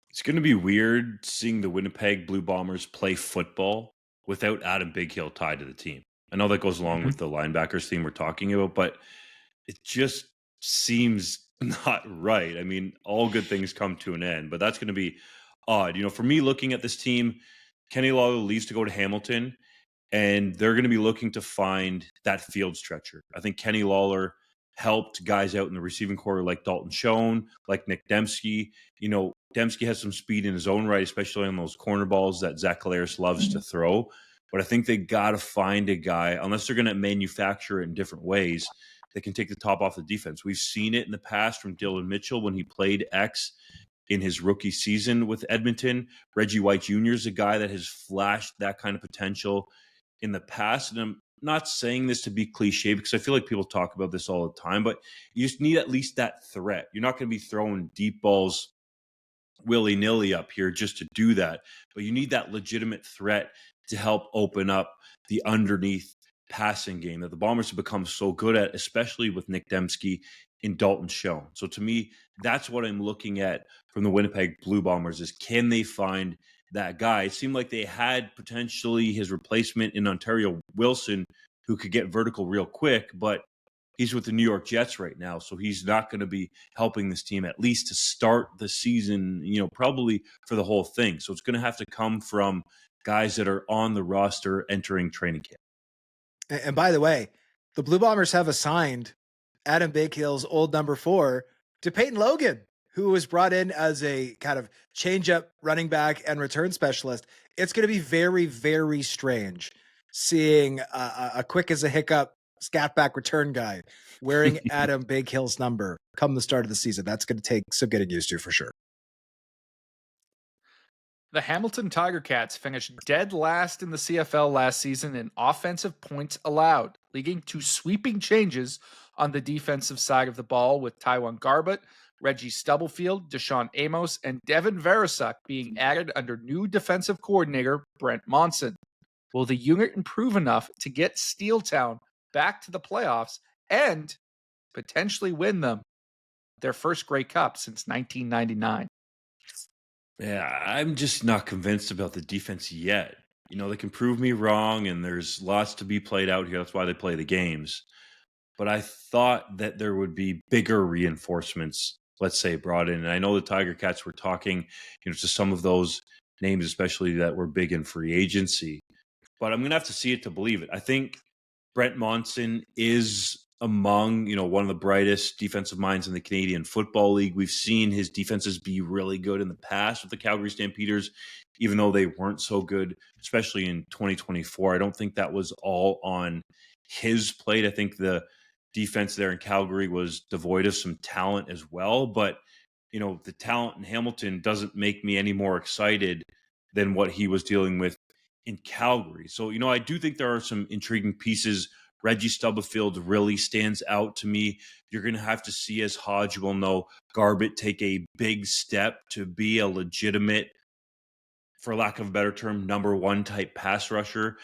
It's going to be weird seeing the Winnipeg Blue Bombers play football without Adam Bighill tied to the team. I know that goes along with the linebackers theme we're talking about, but it just seems not right. I mean, all good things come to an end, but that's going to be odd. You know, for me, looking at this team, Kenny Lawler leaves to go to Hamilton, and they're going to be looking to find that field stretcher. I think Kenny Lawler helped guys out in the receiving core like Dalton Schoen, like Nick Dembski. You know, Dembski has some speed in his own right, especially on those corner balls that Zach Collaros loves to throw. But I think they got to find a guy, unless they're going to manufacture it in different ways, that can take the top off the defense. We've seen it in the past from Dylan Mitchell when he played X in his rookie season with Edmonton. Reggie White Jr. is a guy that has flashed that kind of potential in the past. And I'm not saying this to be cliche because I feel like people talk about this all the time, but you just need at least that threat. You're not going to be throwing deep balls willy-nilly up here just to do that. But you need that legitimate threat to help open up the underneath passing game that the Bombers have become so good at, especially with Nick Dembski and Dalton Schoen. So to me, that's what I'm looking at from the Winnipeg Blue Bombers is, can they find that guy? It seemed like they had potentially his replacement in Ontario Wilson, who could get vertical real quick, but he's with the New York Jets right now, so he's not going to be helping this team at least to start the season, probably for the whole thing. So it's going to have to come from guys that are on the roster entering training camp. And by the way, the Blue Bombers have assigned Adam Bakehill's old number 4 to Peyton Logan, who was brought in as a kind of change-up running back and return specialist. It's going to be very, very strange seeing a quick as a hiccup scat back return guy wearing Adam Bakehill's number come the start of the season. That's going to take some getting used to for sure. The Hamilton Tiger Cats finished dead last in the CFL last season in offensive points allowed, leading to sweeping changes on the defensive side of the ball, with Taiwan Garbutt, Reggie Stubblefield, Deshaun Amos, and Devin Veresuk being added under new defensive coordinator Brent Monson. Will the unit improve enough to get Steeltown back to the playoffs and potentially win them their first Grey Cup since 1999? Yeah, I'm just not convinced about the defense yet. They can prove me wrong, and there's lots to be played out here. That's why they play the games. But I thought that there would be bigger reinforcements, let's say, brought in. And I know the Tiger Cats were talking, to some of those names, especially that were big in free agency. But I'm going to have to see it to believe it. I think Brent Monson is among, one of the brightest defensive minds in the Canadian Football League. We've seen his defenses be really good in the past with the Calgary Stampeders, even though they weren't so good, especially in 2024. I don't think that was all on his plate. I think the defense there in Calgary was devoid of some talent as well. But, the talent in Hamilton doesn't make me any more excited than what he was dealing with in Calgary. So, I do think there are some intriguing pieces. Reggie Stubblefield really stands out to me. You're going to have to see, as Hodge will know, Garbutt take a big step to be a legitimate, for lack of a better term, number 1 type pass rusher,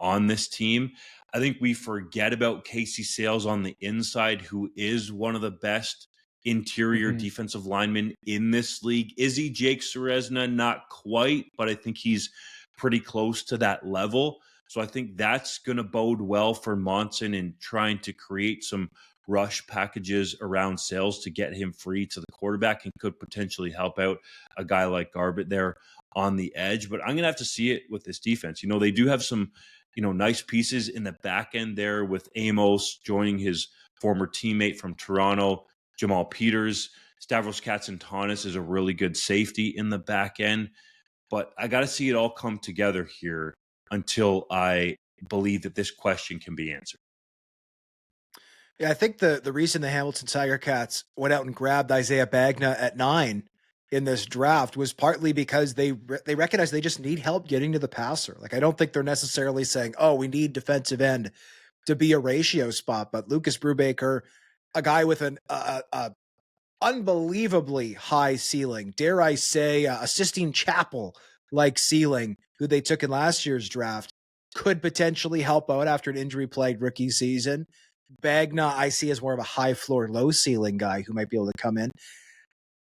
on this team. I think we forget about Casey Sales on the inside, who is one of the best interior defensive linemen in this league. Is he Jake Ceresna? Not quite, but I think he's pretty close to that level. So I think that's going to bode well for Monson in trying to create some rush packages around Sales to get him free to the quarterback, and could potentially help out a guy like Garbutt there on the edge. But I'm going to have to see it with this defense. They do have some, nice pieces in the back end there, with Amos joining his former teammate from Toronto, Jamal Peters. Stavros Katsantonis is a really good safety in the back end. But I got to see it all come together here until I believe that this question can be answered. Yeah, I think the reason the Hamilton Tiger Cats went out and grabbed Isaiah Bagna at 9 in this draft was partly because they recognize they just need help getting to the passer. Like, I don't think they're necessarily saying, oh, we need defensive end to be a ratio spot. But Lucas Brubaker, a guy with an unbelievably high ceiling, dare I say, assisting Chapel like ceiling, who they took in last year's draft, could potentially help out after an injury-plagued rookie season. Bagna, I see as more of a high floor, low ceiling guy who might be able to come in.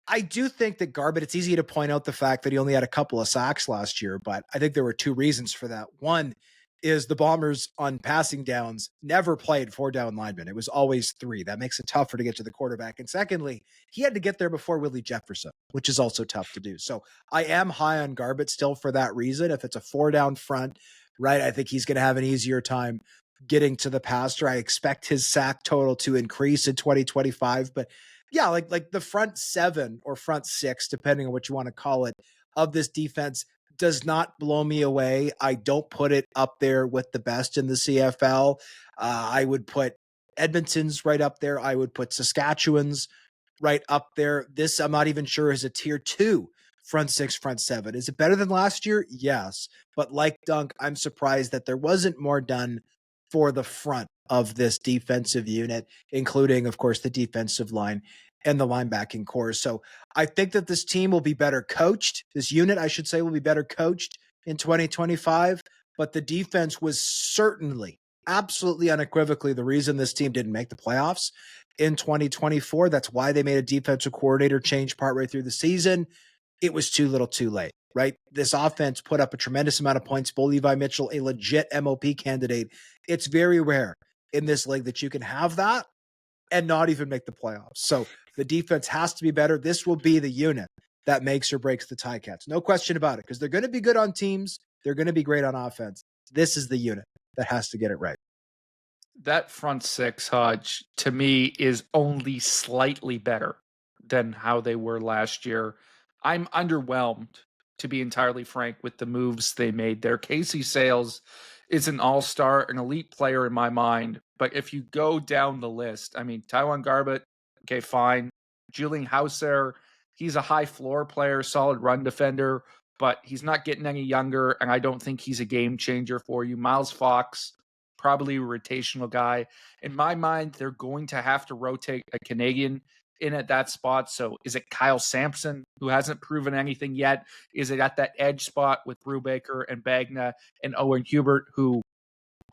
I do think that Garbutt, it's easy to point out the fact that he only had a couple of sacks last year, but I think there were 2 reasons for that. One is the Bombers on passing downs never played 4-down linemen. It was always 3. That makes it tougher to get to the quarterback. And secondly, he had to get there before Willie Jefferson, which is also tough to do. So I am high on Garbutt still for that reason. If it's a 4-down front, right, I think he's going to have an easier time getting to the passer. I expect his sack total to increase in 2025, but yeah, like the front 7 or front 6, depending on what you want to call it, of this defense does not blow me away. I don't put it up there with the best in the CFL. I would put Edmonton's right up there. I would put Saskatchewan's right up there. This, I'm not even sure, is a tier 2 front 6, front 7. Is it better than last year? Yes. But like Dunk, I'm surprised that there wasn't more done for the front of this defensive unit, including, of course, the defensive line and the linebacking core. So I think that this team will be better coached. This unit, I should say, will be better coached in 2025. But the defense was certainly, absolutely unequivocally, the reason this team didn't make the playoffs in 2024. That's why they made a defensive coordinator change partway through the season. It was too little too late, right? This offense put up a tremendous amount of points. Bo Levi Mitchell, a legit MOP candidate. It's very rare in this league that you can have that and not even make the playoffs. So the defense has to be better. This will be the unit that makes or breaks the Ticats. No question about it, because they're going to be good on teams. They're going to be great on offense. This is the unit that has to get it right. That front six, Hodge, to me is only slightly better than how they were last year. I'm underwhelmed, to be entirely frank, with the moves they made there. Casey Sales is an all-star, an elite player in my mind. But if you go down the list, I mean, Taiwan Garbett, okay, fine. Julian Hauser, he's a high floor player, solid run defender, but he's not getting any younger, and I don't think he's a game changer for you. Miles Fox, probably a rotational guy. In my mind, they're going to have to rotate a Canadian in at that spot. So is it Kyle Sampson, who hasn't proven anything yet? Is it at that edge spot with Brubaker and Bagna and Owen Hubert, who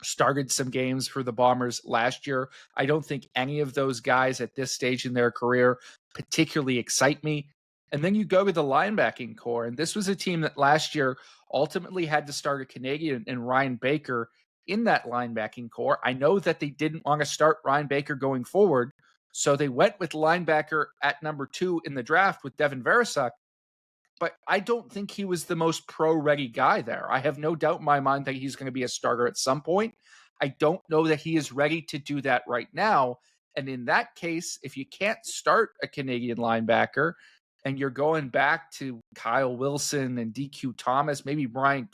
started some games for the Bombers last year? I don't think any of those guys at this stage in their career particularly excite me. And then you go to the linebacking core, and this was a team that last year ultimately had to start a Canadian and Ryan Baker in that linebacking core. I know that they didn't want to start Ryan Baker going forward, so they went with linebacker at number 2 in the draft with Devin Veresuk, but I don't think he was the most pro-ready guy there. I have no doubt in my mind that he's going to be a starter at some point. I don't know that he is ready to do that right now. And in that case, if you can't start a Canadian linebacker and you're going back to Kyle Wilson and DQ Thomas, maybe Brian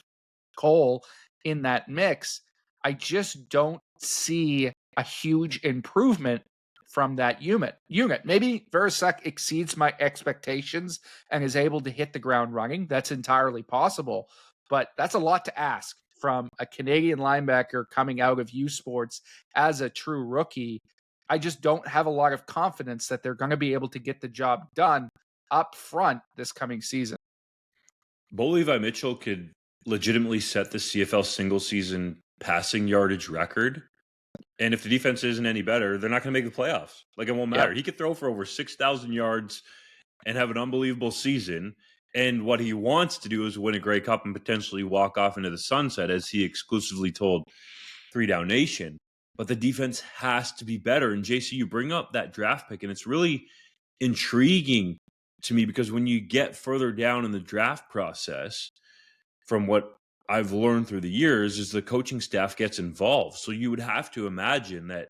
Cole in that mix, I just don't see a huge improvement from that unit. Maybe Veresuk exceeds my expectations and is able to hit the ground running. That's entirely possible, but that's a lot to ask from a Canadian linebacker coming out of U Sports as a true rookie. I just don't have a lot of confidence that they're going to be able to get the job done up front this coming season. Bo Levi Mitchell could legitimately set the CFL single season passing yardage record. And if the defense isn't any better, they're not going to make the playoffs. Like, it won't matter. Yep. He could throw for over 6,000 yards and have an unbelievable season. And what he wants to do is win a Grey Cup and potentially walk off into the sunset, as he exclusively told 3DownNation. But the defense has to be better. And JC, you bring up that draft pick, and it's really intriguing to me because when you get further down in the draft process, from what I've learned through the years, is the coaching staff gets involved. So you would have to imagine that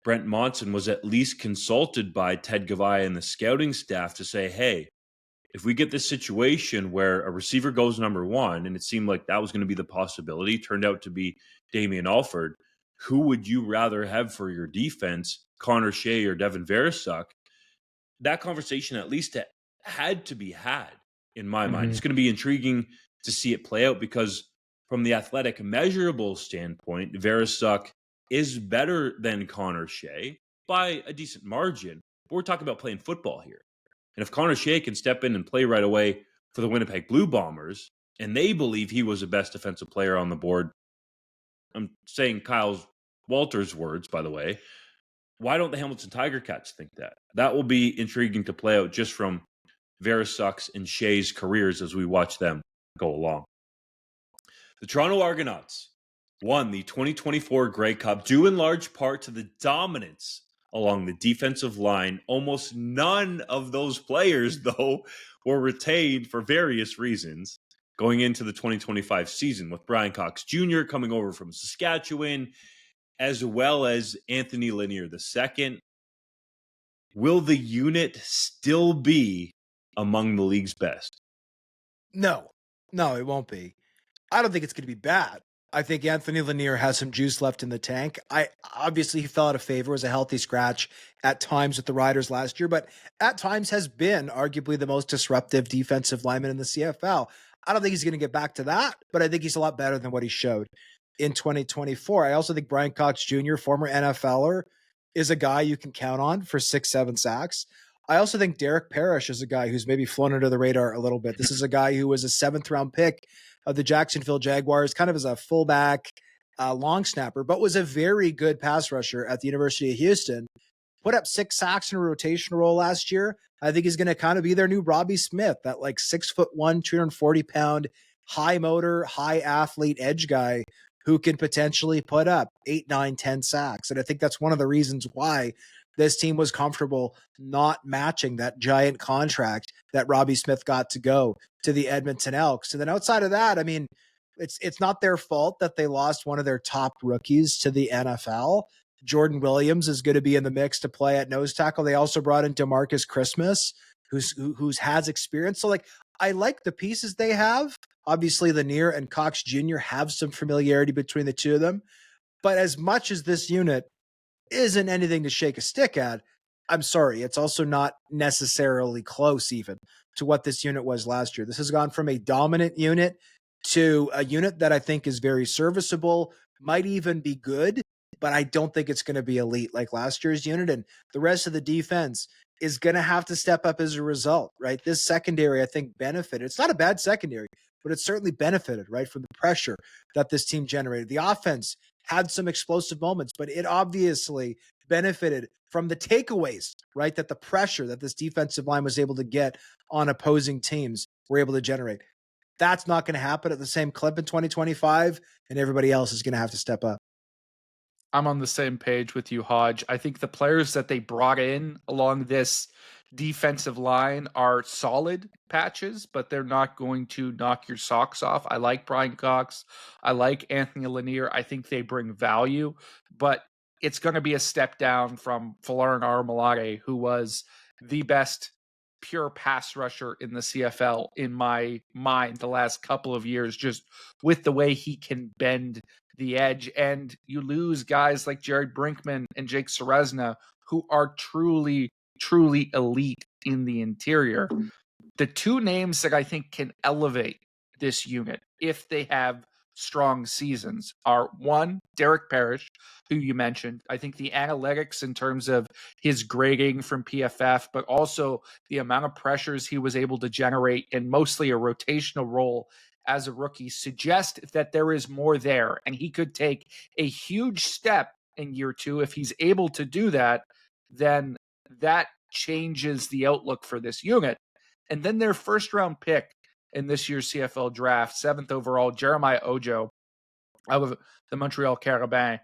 Brent Monson was at least consulted by Ted Gavai and the scouting staff to say, hey, if we get this situation where a receiver goes number 1, and it seemed like that was going to be the possibility, turned out to be Damian Alford, who would you rather have for your defense, Connor Shea or Devin Veresuk? That conversation at least had to be had in my mind. It's going to be intriguing to see it play out because from the athletic measurable standpoint, Veresuk is better than Connor Shea by a decent margin. But we're talking about playing football here. And if Connor Shea can step in and play right away for the Winnipeg Blue Bombers, and they believe he was the best defensive player on the board, I'm saying Kyle Walter's words, by the way, why don't the Hamilton Tiger Cats think that? That will be intriguing to play out just from Veresuk's and Shea's careers as we watch them go along. The Toronto Argonauts won the 2024 Grey Cup due in large part to the dominance along the defensive line. Almost none of those players, though, were retained for various reasons going into the 2025 season, with Brian Cox Jr. coming over from Saskatchewan, as well as Anthony Lanier II. Will the unit still be among the league's best? No, it won't be. I don't think it's going to be bad. I think Anthony Lanier has some juice left in the tank. Obviously he fell out of favor, was a healthy scratch at times with the Riders last year, but at times has been arguably the most disruptive defensive lineman in the CFL. I don't think he's going to get back to that, but I think he's a lot better than what he showed in 2024. I also think Brian Cox Jr., former NFLer, is a guy you can count on for 6-7 sacks. I also think Derek Parrish is a guy who's maybe flown under the radar a little bit. This is a guy who was a 7th-round pick of the Jacksonville Jaguars, kind of as a fullback, long snapper, but was a very good pass rusher at the University of Houston. Put up 6 sacks in a rotation role last year. I think he's going to kind of be their new Robbie Smith, that like 6'1", 240-pound, high motor, high athlete edge guy who can potentially put up 8, 9, 10 sacks. And I think that's one of the reasons why this team was comfortable not matching that giant contract that Robbie Smith got to go to the Edmonton Elks. And then outside of that, I mean, it's not their fault that they lost one of their top rookies to the NFL. Jordan Williams is going to be in the mix to play at nose tackle. They also brought in DeMarcus Christmas, who's has experience. So like, I like the pieces they have. Obviously, Lanier and Cox Jr. have some familiarity between the two of them. But as much as this unit isn't anything to shake a stick at, I'm sorry, it's also not necessarily close even to what this unit was last year. This has gone from a dominant unit to a unit that I think is very serviceable, might even be good, but I don't think it's going to be elite like last year's unit. And the rest of the defense is going to have to step up as a result, right? This secondary, I think, benefited. It's not a bad secondary, but it certainly benefited, right, from the pressure that this team generated. The offense had some explosive moments, but it obviously benefited from the takeaways, right, that the pressure that this defensive line was able to get on opposing teams were able to generate. That's not going to happen at the same clip in 2025, and everybody else is going to have to step up. I'm on the same page with you, Hodge. I think the players that they brought in along this defensive line are solid patches, but they're not going to knock your socks off. I like Brian Cox. I like Anthony Lanier. I think they bring value, but it's going to be a step down from Folarin Armalate, who was the best pure pass rusher in the CFL in my mind the last couple of years, just with the way he can bend the edge. And you lose guys like Jared Brinkman and Jake Serezna, who are truly elite in the interior. The two names that I think can elevate this unit if they have strong seasons are, one, Derek Parrish, who you mentioned. I think the analytics in terms of his grading from PFF, but also the amount of pressures he was able to generate in mostly a rotational role as a rookie suggest that there is more there, and he could take a huge step in year 2. If he's able to do that, then that changes the outlook for this unit. And then their first round pick in this year's CFL draft, 7th overall, Jeremiah Ojo out of the Montreal Carabins.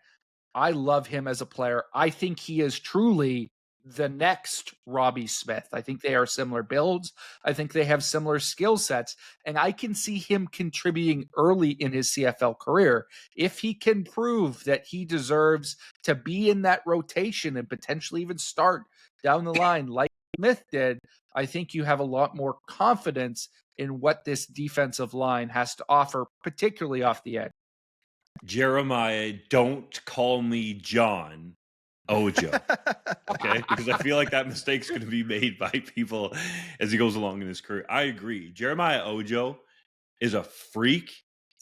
I love him as a player. I think he is truly the next Robbie Smith. I think they are similar builds. I think they have similar skill sets, and I can see him contributing early in his CFL career. If he can prove that he deserves to be in that rotation and potentially even start down the line like Smith did, I think you have a lot more confidence in what this defensive line has to offer, particularly off the edge. Jeremiah, don't call me John Ojo, okay? Because I feel like that mistake's going to be made by people as he goes along in his career. I agree. Jeremiah Ojo is a freak.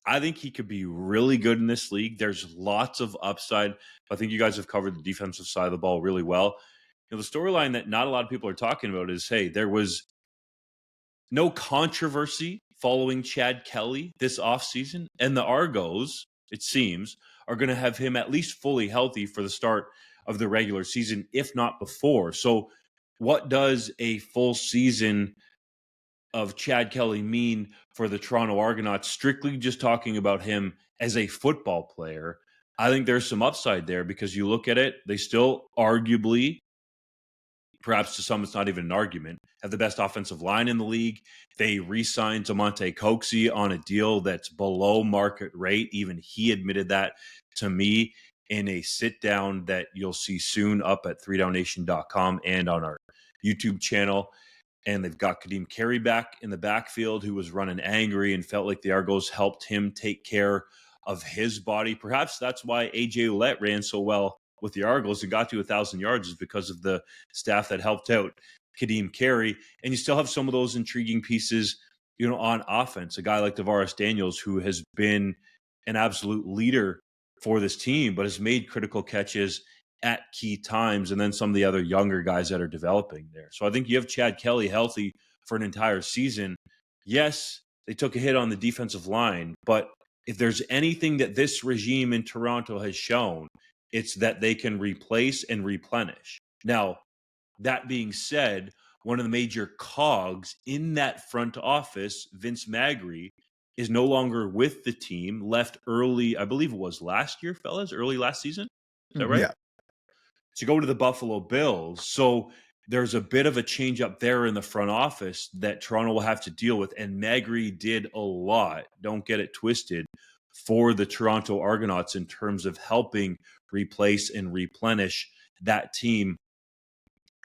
I think he could be really good in this league. There's lots of upside. I think you guys have covered the defensive side of the ball really well. You know, the storyline that not a lot of people are talking about is, hey, there was no controversy following Chad Kelly this offseason, and the Argos, it seems, are going to have him at least fully healthy for the start of the regular season, if not before. So what does a full season of Chad Kelly mean for the Toronto Argonauts? Strictly just talking about him as a football player, I think there's some upside there, because you look at it, they still arguably, perhaps to some it's not even an argument, have the best offensive line in the league. They re-signed Damonte Coxie on a deal that's below market rate. Even he admitted that to me in a sit-down that you'll see soon up at 3DownNation.com and on our YouTube channel. And they've got Kadeem Carey back in the backfield, who was running angry and felt like the Argos helped him take care of his body. Perhaps that's why AJ Ouellette ran so well with the Argos and got to 1,000 yards, is because of the staff that helped out Kadeem Carey. And you still have some of those intriguing pieces, you know, on offense. A guy like Tavares Daniels, who has been an absolute leader for this team, but has made critical catches at key times, and then some of the other younger guys that are developing there. So I think you have Chad Kelly healthy for an entire season. Yes, they took a hit on the defensive line, but if there's anything that this regime in Toronto has shown, it's that they can replace and replenish. Now, that being said, one of the major cogs in that front office, Vince Magri, is no longer with the team, left early, I believe it was last year, fellas, early last season. Is that right? Yeah. To go to the Buffalo Bills. So there's a bit of a change up there in the front office that Toronto will have to deal with. And Magri did a lot, don't get it twisted, for the Toronto Argonauts in terms of helping replace and replenish that team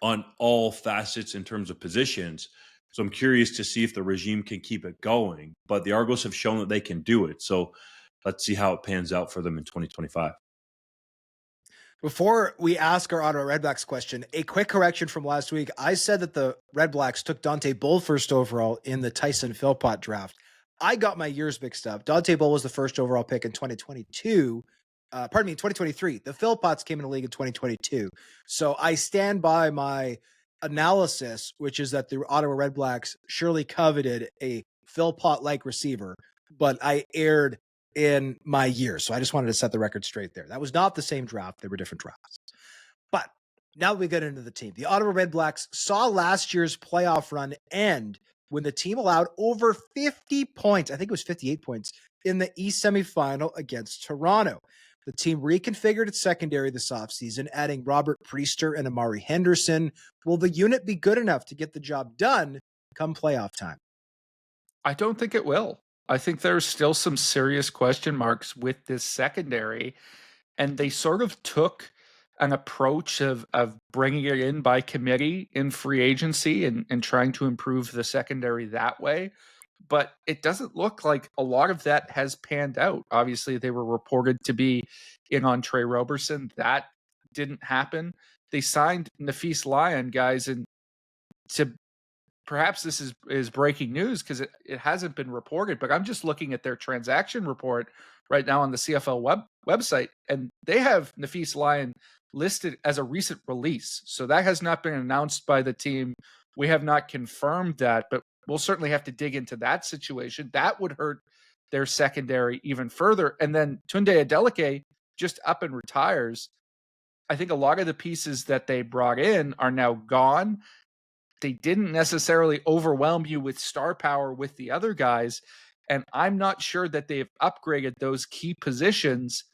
on all facets in terms of positions. So I'm curious to see if the regime can keep it going. But the Argos have shown that they can do it. So let's see how it pans out for them in 2025. Before we ask our Ottawa Redblacks question, a quick correction from last week. I said that the Redblacks took Dante Bull first overall in the Tyson Philpott draft. I got my years mixed up. Dante Bull was the first overall pick in 2022. 2023. The Philpotts came in the league in 2022. So I stand by my analysis, which is that the Ottawa Redblacks surely coveted a Philpott-like receiver, but I erred in my year. So I just wanted to set the record straight there. That was not the same draft. They were different drafts. But now we get into the team. The Ottawa Redblacks saw last year's playoff run end when the team allowed over 50 points. I think it was 58 points in the East semifinal against Toronto. The team reconfigured its secondary this offseason, adding Robert Priester and Amari Henderson. Will the unit be good enough to get the job done come playoff time? I don't think it will. I think there's still some serious question marks with this secondary, and they sort of took an approach of bringing it in by committee in free agency and trying to improve the secondary that way. But it doesn't look like a lot of that has panned out. Obviously, they were reported to be in on Trey Roberson. That didn't happen. They signed Nafis Lyon, guys, and to perhaps this is breaking news because it hasn't been reported, but I'm just looking at their transaction report right now on the CFL website, and they have Nafis Lyon listed as a recent release. So that has not been announced by the team. We have not confirmed that, but we'll certainly have to dig into that situation. That would hurt their secondary even further. And then Tunde Adeleke just up and retires. I think a lot of the pieces that they brought in are now gone. They didn't necessarily overwhelm you with star power with the other guys. And I'm not sure that they've upgraded those key positions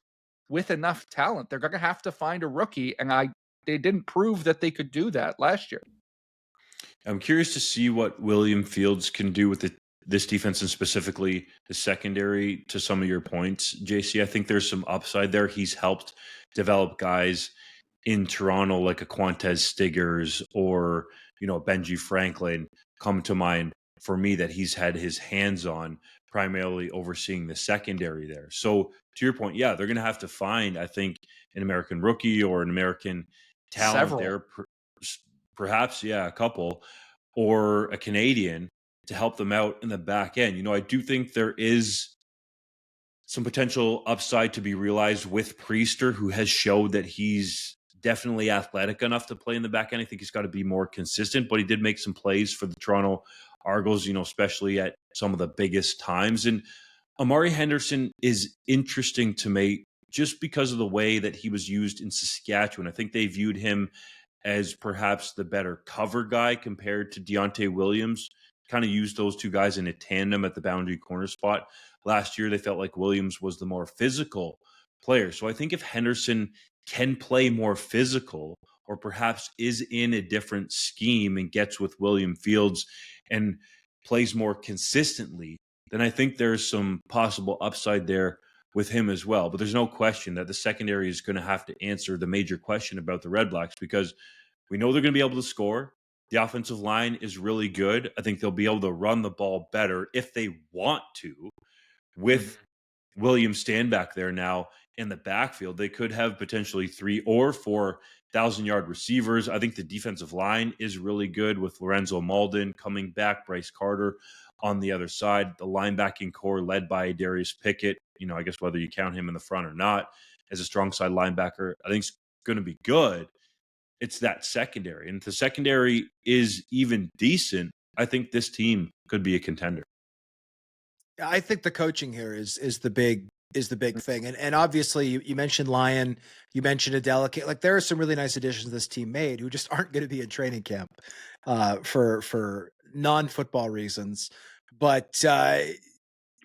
with enough talent. They're going to have to find a rookie. And they didn't prove that they could do that last year. I'm curious to see what William Fields can do with this defense and specifically the secondary. To some of your points, JC, I think there's some upside there. He's helped develop guys in Toronto like a Quantez Stiggers or, Benji Franklin come to mind for me that he's had his hands on, primarily overseeing the secondary there. So to your point, yeah, they're going to have to find, I think, an American rookie or an American talent there. Perhaps, a couple, or a Canadian to help them out in the back end. I do think there is some potential upside to be realized with Priester, who has showed that he's definitely athletic enough to play in the back end. I think he's got to be more consistent, but he did make some plays for the Toronto Argos, especially at some of the biggest times. And Amari Henderson is interesting to me just because of the way that he was used in Saskatchewan. I think they viewed him as perhaps the better cover guy compared to Deontay Williams. Kind of used those two guys in a tandem at the boundary corner spot. Last year, they felt like Williams was the more physical player. So I think if Henderson can play more physical or perhaps is in a different scheme and gets with William Fields and plays more consistently, then I think there's some possible upside there with him as well. But there's no question that the secondary is going to have to answer the major question about the Redblacks, because we know they're going to be able to score. The offensive line is really good. I think they'll be able to run the ball better if they want to. With William Stanback there now in the backfield, they could have potentially 3 or 4 1,000-yard receivers. I think the defensive line is really good with Lorenzo Malden coming back, Bryce Carter on the other side. The linebacking core led by Darius Pickett, I guess whether you count him in the front or not as a strong side linebacker, I think it's going to be good. It's that secondary. And if the secondary is even decent, I think this team could be a contender. I think the coaching here is the big thing. And obviously you mentioned Lyon, you mentioned Adeleke. Like there are some really nice additions this team made who just aren't going to be in training camp for non-football reasons. But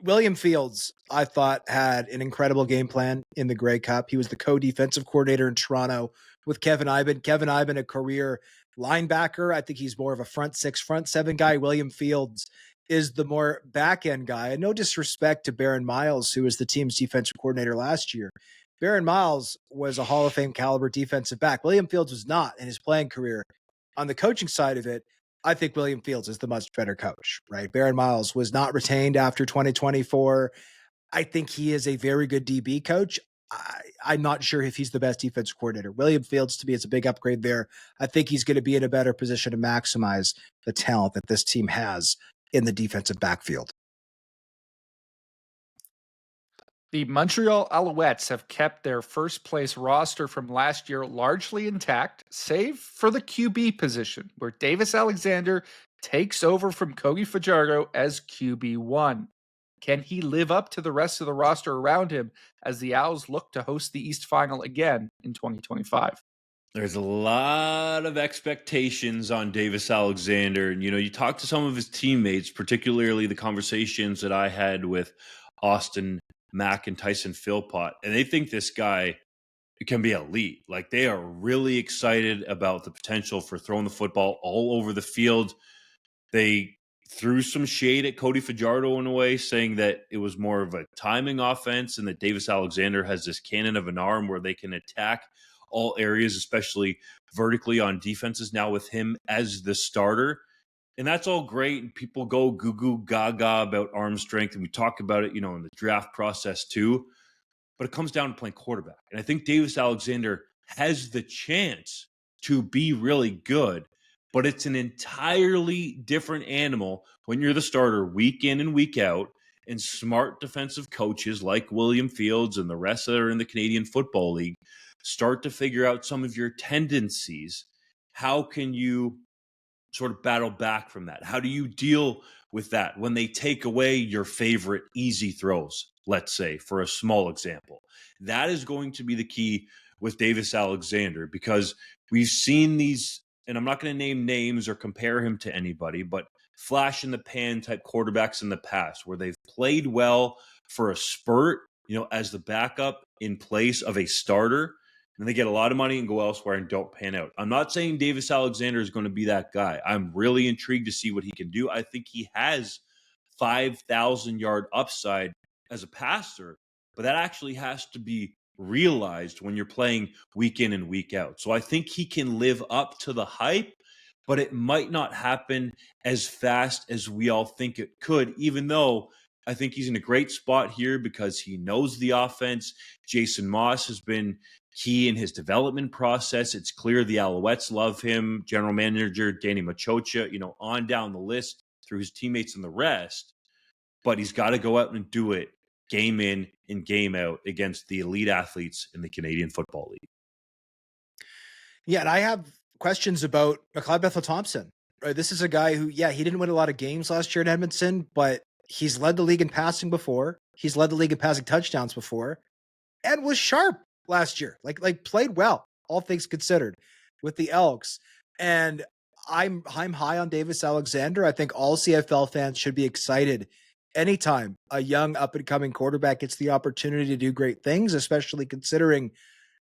William Fields, I thought, had an incredible game plan in the Grey Cup. He was the co-defensive coordinator in Toronto with Kevin Iben. Kevin Iben, a career linebacker. I think he's more of a front six, front seven guy. William Fields is the more back-end guy. And no disrespect to Baron Miles, who was the team's defensive coordinator last year. Baron Miles was a Hall of Fame caliber defensive back. William Fields was not in his playing career. On the coaching side of it, I think William Fields is the much better coach, right? Baron Miles was not retained after 2024. I think he is a very good DB coach. I'm not sure if he's the best defensive coordinator. William Fields, to me, is a big upgrade there. I think he's going to be in a better position to maximize the talent that this team has in the defensive backfield. The Montreal Alouettes have kept their first place roster from last year largely intact, save for the QB position, where Davis Alexander takes over from Cody Fajardo as QB1. Can he live up to the rest of the roster around him as the Owls look to host the East Final again in 2025? There's a lot of expectations on Davis Alexander. And, you talk to some of his teammates, particularly the conversations that I had with Austin Mack and Tyson Philpott, and they think this guy can be elite. Like they are really excited about the potential for throwing the football all over the field. They threw some shade at Cody Fajardo in a way, saying that it was more of a timing offense and that Davis Alexander has this cannon of an arm where they can attack all areas, especially vertically on defenses now with him as the starter. And that's all great. And people go goo goo gaga about arm strength. And we talk about it, in the draft process too. But it comes down to playing quarterback. And I think Davis Alexander has the chance to be really good. But it's an entirely different animal when you're the starter week in and week out. And smart defensive coaches like William Fields and the rest that are in the Canadian Football League start to figure out some of your tendencies. How can you sort of battle back from that? How do you deal with that when they take away your favorite easy throws, let's say, for a small example? That is going to be the key with Davis Alexander, because we've seen these, and I'm not going to name names or compare him to anybody, but flash in the pan type quarterbacks in the past where they've played well for a spurt, as the backup in place of a starter, and they get a lot of money and go elsewhere and don't pan out. I'm not saying Davis Alexander is going to be that guy. I'm really intrigued to see what he can do. I think he has 5,000-yard upside as a passer, but that actually has to be realized when you're playing week in and week out. So I think he can live up to the hype, but it might not happen as fast as we all think it could, even though I think he's in a great spot here because he knows the offense. Jason Moss has been key in his development process. It's clear the Alouettes love him. General manager Danny Machocha, on down the list through his teammates and the rest. But he's got to go out and do it game in and game out against the elite athletes in the Canadian Football League. Yeah, and I have questions about McLeod Bethel-Thompson. Right, this is a guy who, he didn't win a lot of games last year in Edmonton, but he's led the league in passing before. He's led the league in passing touchdowns before, and was sharp last year. Like played well, all things considered, with the Elks. And I'm high on Davis Alexander. I think all CFL fans should be excited anytime a young up-and-coming quarterback gets the opportunity to do great things, especially considering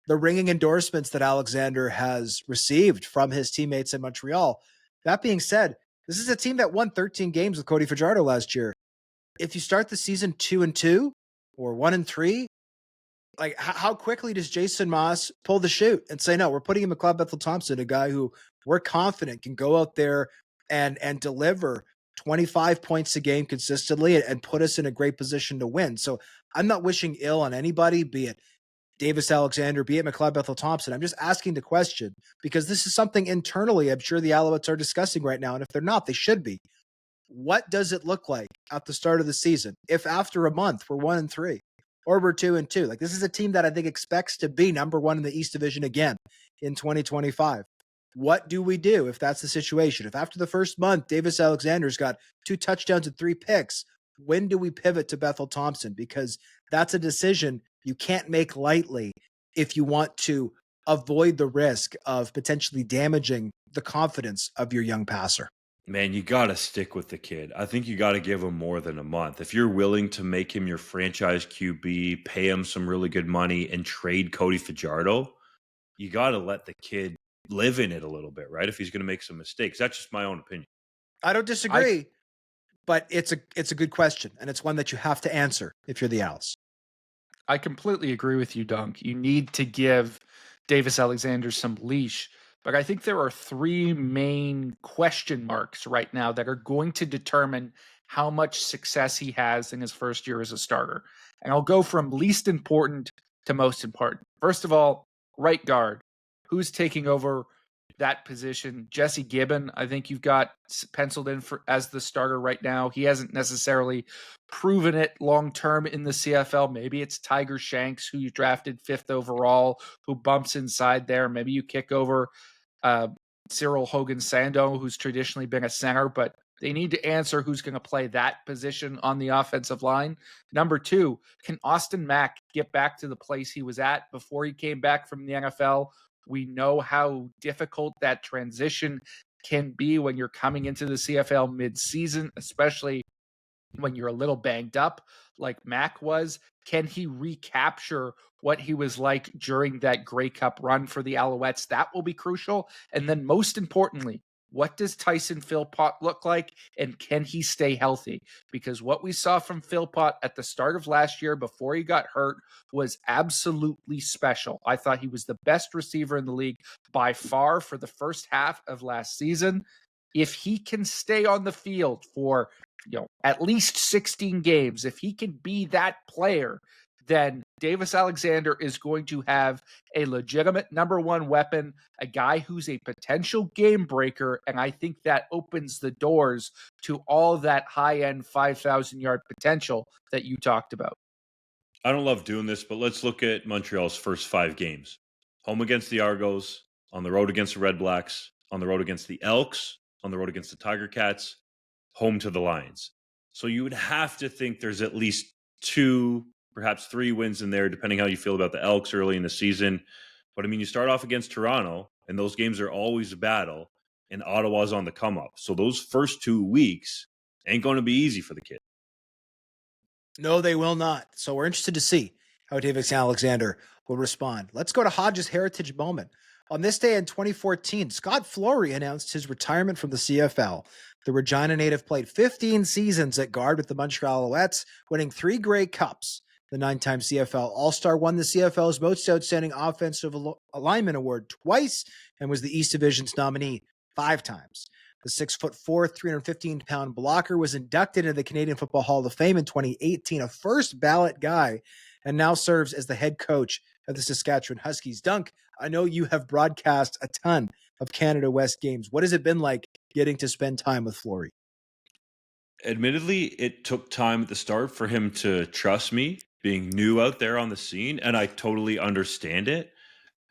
the ringing endorsements that Alexander has received from his teammates in Montreal. That being said, this is a team that won 13 games with Cody Fajardo last year. If you start the season 2-2 or 1-3, like how quickly does Jason Moss pull the chute and say, no, we're putting in McLeod Bethel-Thompson, a guy who we're confident can go out there and deliver 25 points a game consistently and put us in a great position to win. So I'm not wishing ill on anybody, be it Davis Alexander, be it McLeod Bethel-Thompson. I'm just asking the question because this is something internally I'm sure the Alouettes are discussing right now. And if they're not, they should be. what does it look like at the start of the season if after a month we're 1-3 or we're 2-2? Like, this is a team that I think expects to be number one in the East Division again in 2025. What do we do if that's the situation? If after the first month, Davis Alexander's got 2 touchdowns and 3 picks, when do we pivot to Bethel Thompson? Because that's a decision you can't make lightly if you want to avoid the risk of potentially damaging the confidence of your young passer. Man, you got to stick with the kid. I think you got to give him more than a month. If you're willing to make him your franchise QB, pay him some really good money, and trade Cody Fajardo, you got to let the kid live in it a little bit, right? If he's going to make some mistakes. That's just my own opinion. I don't disagree, but it's a good question, and it's one that you have to answer if you're the Owls. I completely agree with you, Dunk. You need to give Davis Alexander some leash. But I think there are 3 main question marks right now that are going to determine how much success he has in his first year as a starter. And I'll go from least important to most important. First of all, right guard. Who's taking over that position? Jesse Gibbon, I think you've got penciled in for as the starter right now. He hasn't necessarily proven it long-term in the CFL. Maybe it's Tiger Shanks, who you drafted 5th overall, who bumps inside there. Maybe you kick over Cyril Hogan-Sando, who's traditionally been a center, but they need to answer who's going to play that position on the offensive line. Number 2, can Austin Mack get back to the place he was at before he came back from the NFL? We know how difficult that transition can be when you're coming into the CFL mid-season, especially when you're a little banged up like Mack was. Can he recapture what he was like during that Grey Cup run for the Alouettes? That will be crucial. And then most importantly, what does Tyson Philpott look like, and can he stay healthy? Because what we saw from Philpott at the start of last year before he got hurt was absolutely special. I thought he was the best receiver in the league by far for the first half of last season. If he can stay on the field for at least 16 games, if he can be that player, then Davis Alexander is going to have a legitimate number 1 weapon, a guy who's a potential game breaker, and I think that opens the doors to all that high-end 5,000-yard potential that you talked about. I don't love doing this, but let's look at Montreal's first 5 games. Home against the Argos, on the road against the Redblacks, on the road against the Elks, on the road against the Tiger Cats, home to the Lions. So you would have to think there's at least 2, perhaps 3 wins in there, depending how you feel about the Elks early in the season. But I mean, you start off against Toronto, and those games are always a battle, and Ottawa's on the come up. So those first 2 weeks ain't going to be easy for the kid. No, they will not. So we're interested to see how Davis Alexander will respond. Let's go to Hodge's heritage moment. On this day in 2014, Scott Flory announced his retirement from the CFL. The Regina native played 15 seasons at guard with the Montreal Alouettes, winning 3 Grey Cups. The 9-time CFL All-Star won the CFL's Most Outstanding Offensive Alignment Award twice and was the East Division's nominee 5 times. The 6'4", 315-pound blocker was inducted into the Canadian Football Hall of Fame in 2018, a first ballot guy, and now serves as the head coach of the Saskatchewan Huskies. Dunk, I know you have broadcast a ton of Canada West games. What has it been like getting to spend time with Flory? Admittedly, it took time at the start for him to trust me, being new out there on the scene, and I totally understand it.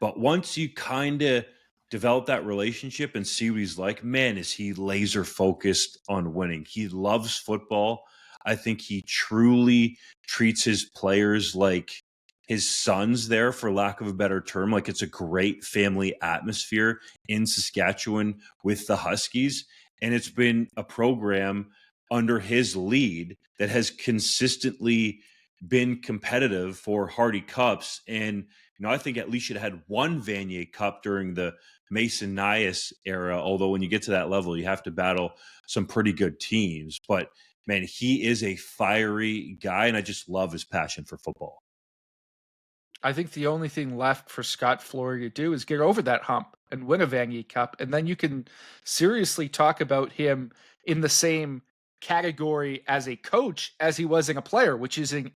But once you kind of develop that relationship and see what he's like, man, is he laser focused on winning. He loves football. I think he truly treats his players like his sons there, for lack of a better term. Like, it's a great family atmosphere in Saskatchewan with the Huskies. And it's been a program under his lead that has consistently been competitive for Hardy Cups. And, I think at least it had 1 Vanier Cup during the Mason Nias era, although when you get to that level, you have to battle some pretty good teams. But, man, he is a fiery guy, and I just love his passion for football. I think the only thing left for Scott Flory to do is get over that hump and win a Vanier Cup, and then you can seriously talk about him in the same category as a coach as he was in a player, which is an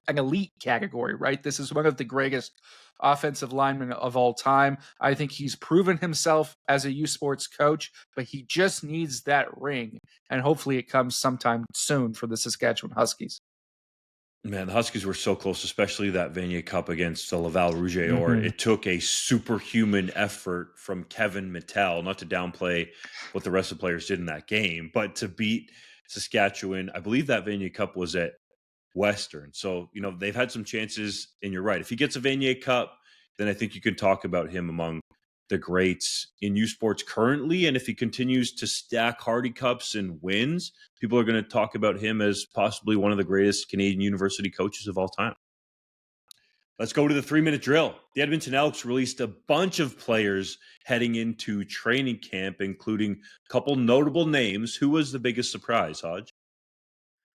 elite category, right? This is one of the greatest offensive linemen of all time. I think he's proven himself as a U Sports coach, but he just needs that ring, and hopefully it comes sometime soon for the Saskatchewan Huskies. Man, the Huskies were so close, especially that Vanier Cup against the Laval Rouge-Or. It took a superhuman effort from Kevin Mittal, not to downplay what the rest of the players did in that game, but to beat Saskatchewan. I believe that Vanier Cup was at Western. So, they've had some chances, and you're right. If he gets a Vanier Cup, then I think you can talk about him among the greats in U Sports currently. And if he continues to stack Hardy Cups and wins, people are going to talk about him as possibly one of the greatest Canadian university coaches of all time. Let's go to the 3-minute drill. The Edmonton Elks released a bunch of players heading into training camp, including a couple notable names. Who was the biggest surprise, Hodge?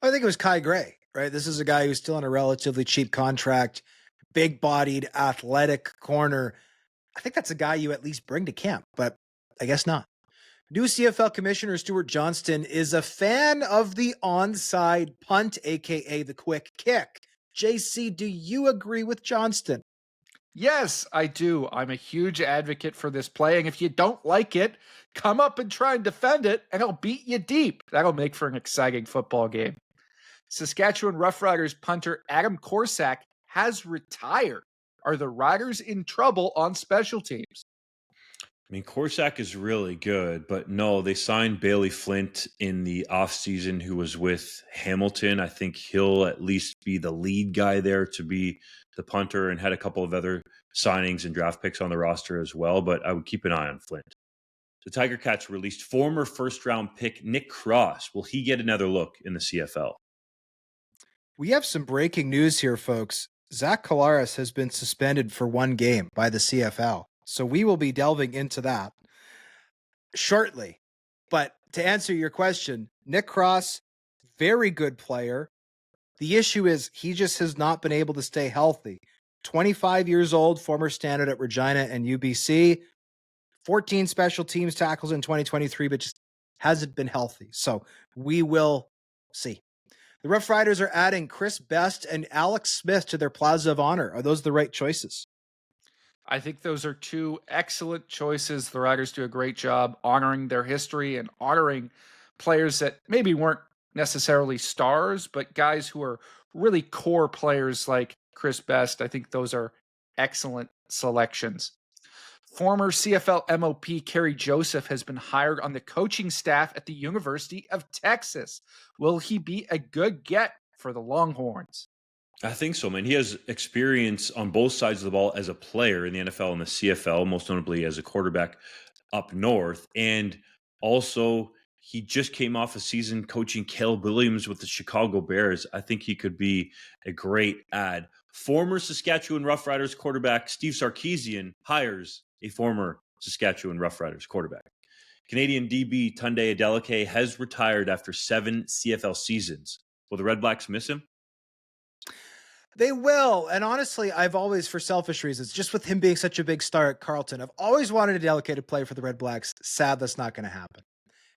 I think it was Kai Gray, right? This is a guy who's still on a relatively cheap contract, big-bodied, athletic corner. I think that's a guy you at least bring to camp, but I guess not. New CFL Commissioner Stuart Johnston is a fan of the onside punt, aka the quick kick. JC, do you agree with Johnston? Yes, I do. I'm a huge advocate for this play, and if you don't like it, come up and try and defend it, and I'll beat you deep. That'll make for an exciting football game. Saskatchewan Roughriders punter Adam Korsak has retired. Are the Riders in trouble on special teams? I mean, Korsak is really good, but no, they signed Bailey Flint in the offseason, who was with Hamilton. I think he'll at least be the lead guy there to be the punter, and had a couple of other signings and draft picks on the roster as well, but I would keep an eye on Flint. The Tiger Cats released former first-round pick Nick Cross. Will he get another look in the CFL? We have some breaking news here, folks. Zach Collaros has been suspended for one game by the CFL. So we will be delving into that shortly. But to answer your question, Nick Cross, very good player. The issue is he just has not been able to stay healthy. 25 years old, former standard at Regina and UBC, 14 special teams tackles in 2023, but just hasn't been healthy. So we will see. The Rough Riders are adding Chris Best and Alex Smith to their Plaza of Honor. Are those the right choices? I think those are two excellent choices. The Riders do a great job honoring their history and honoring players that maybe weren't necessarily stars, but guys who are really core players like Chris Best. I think those are excellent selections. Former CFL MOP Kerry Joseph has been hired on the coaching staff at the University of Texas. Will he be a good get for the Longhorns? I think so, man. He has experience on both sides of the ball as a player in the NFL and the CFL, most notably as a quarterback up north. And also, he just came off a season coaching Caleb Williams with the Chicago Bears. I think he could be a great add. Former Saskatchewan Roughriders quarterback Steve Sarkisian hires a former Saskatchewan Roughriders quarterback. Canadian DB Tunde Adeleke has retired after 7 CFL seasons. Will the Redblacks miss him? They will. And honestly, I've always, for selfish reasons, just with him being such a big star at Carleton, I've always wanted Adeleke to play for the Redblacks. Sad that's not going to happen.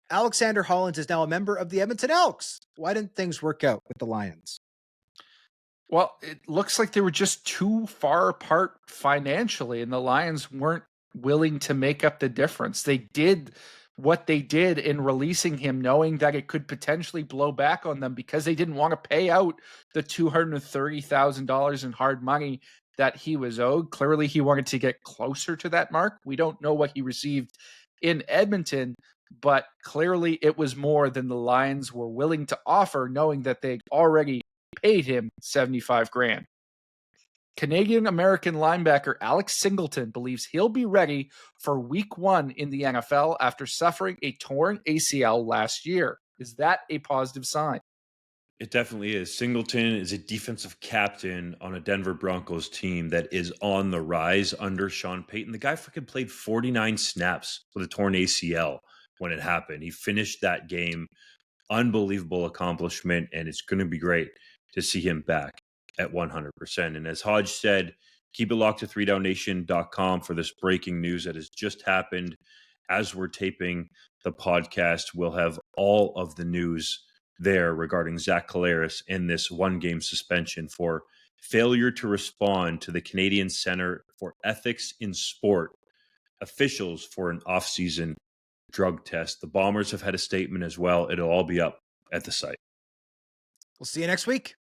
Alexander Hollins is now a member of the Edmonton Elks. Why didn't things work out with the Lions? Well, it looks like they were just too far apart financially, and the Lions weren't willing to make up the difference. They did what they did in releasing him, knowing that it could potentially blow back on them because they didn't want to pay out the $230,000 in hard money that he was owed. Clearly, he wanted to get closer to that mark. We don't know what he received in Edmonton, but clearly it was more than the Lions were willing to offer, knowing that they already paid him $75,000. Canadian-American linebacker Alex Singleton believes he'll be ready for Week 1 in the NFL after suffering a torn ACL last year. Is that a positive sign? It definitely is. Singleton is a defensive captain on a Denver Broncos team that is on the rise under Sean Payton. The guy freaking played 49 snaps with a torn ACL when it happened. He finished that game. Unbelievable accomplishment, and it's going to be great to see him back at 100%. And as Hodge said, keep it locked to 3DownNation.com for this breaking news that has just happened. As we're taping the podcast, we'll have all of the news there regarding Zach Collaros and this one-game suspension for failure to respond to the Canadian Center for Ethics in Sport officials for an off-season drug test. The Bombers have had a statement as well. It'll all be up at the site. We'll see you next week.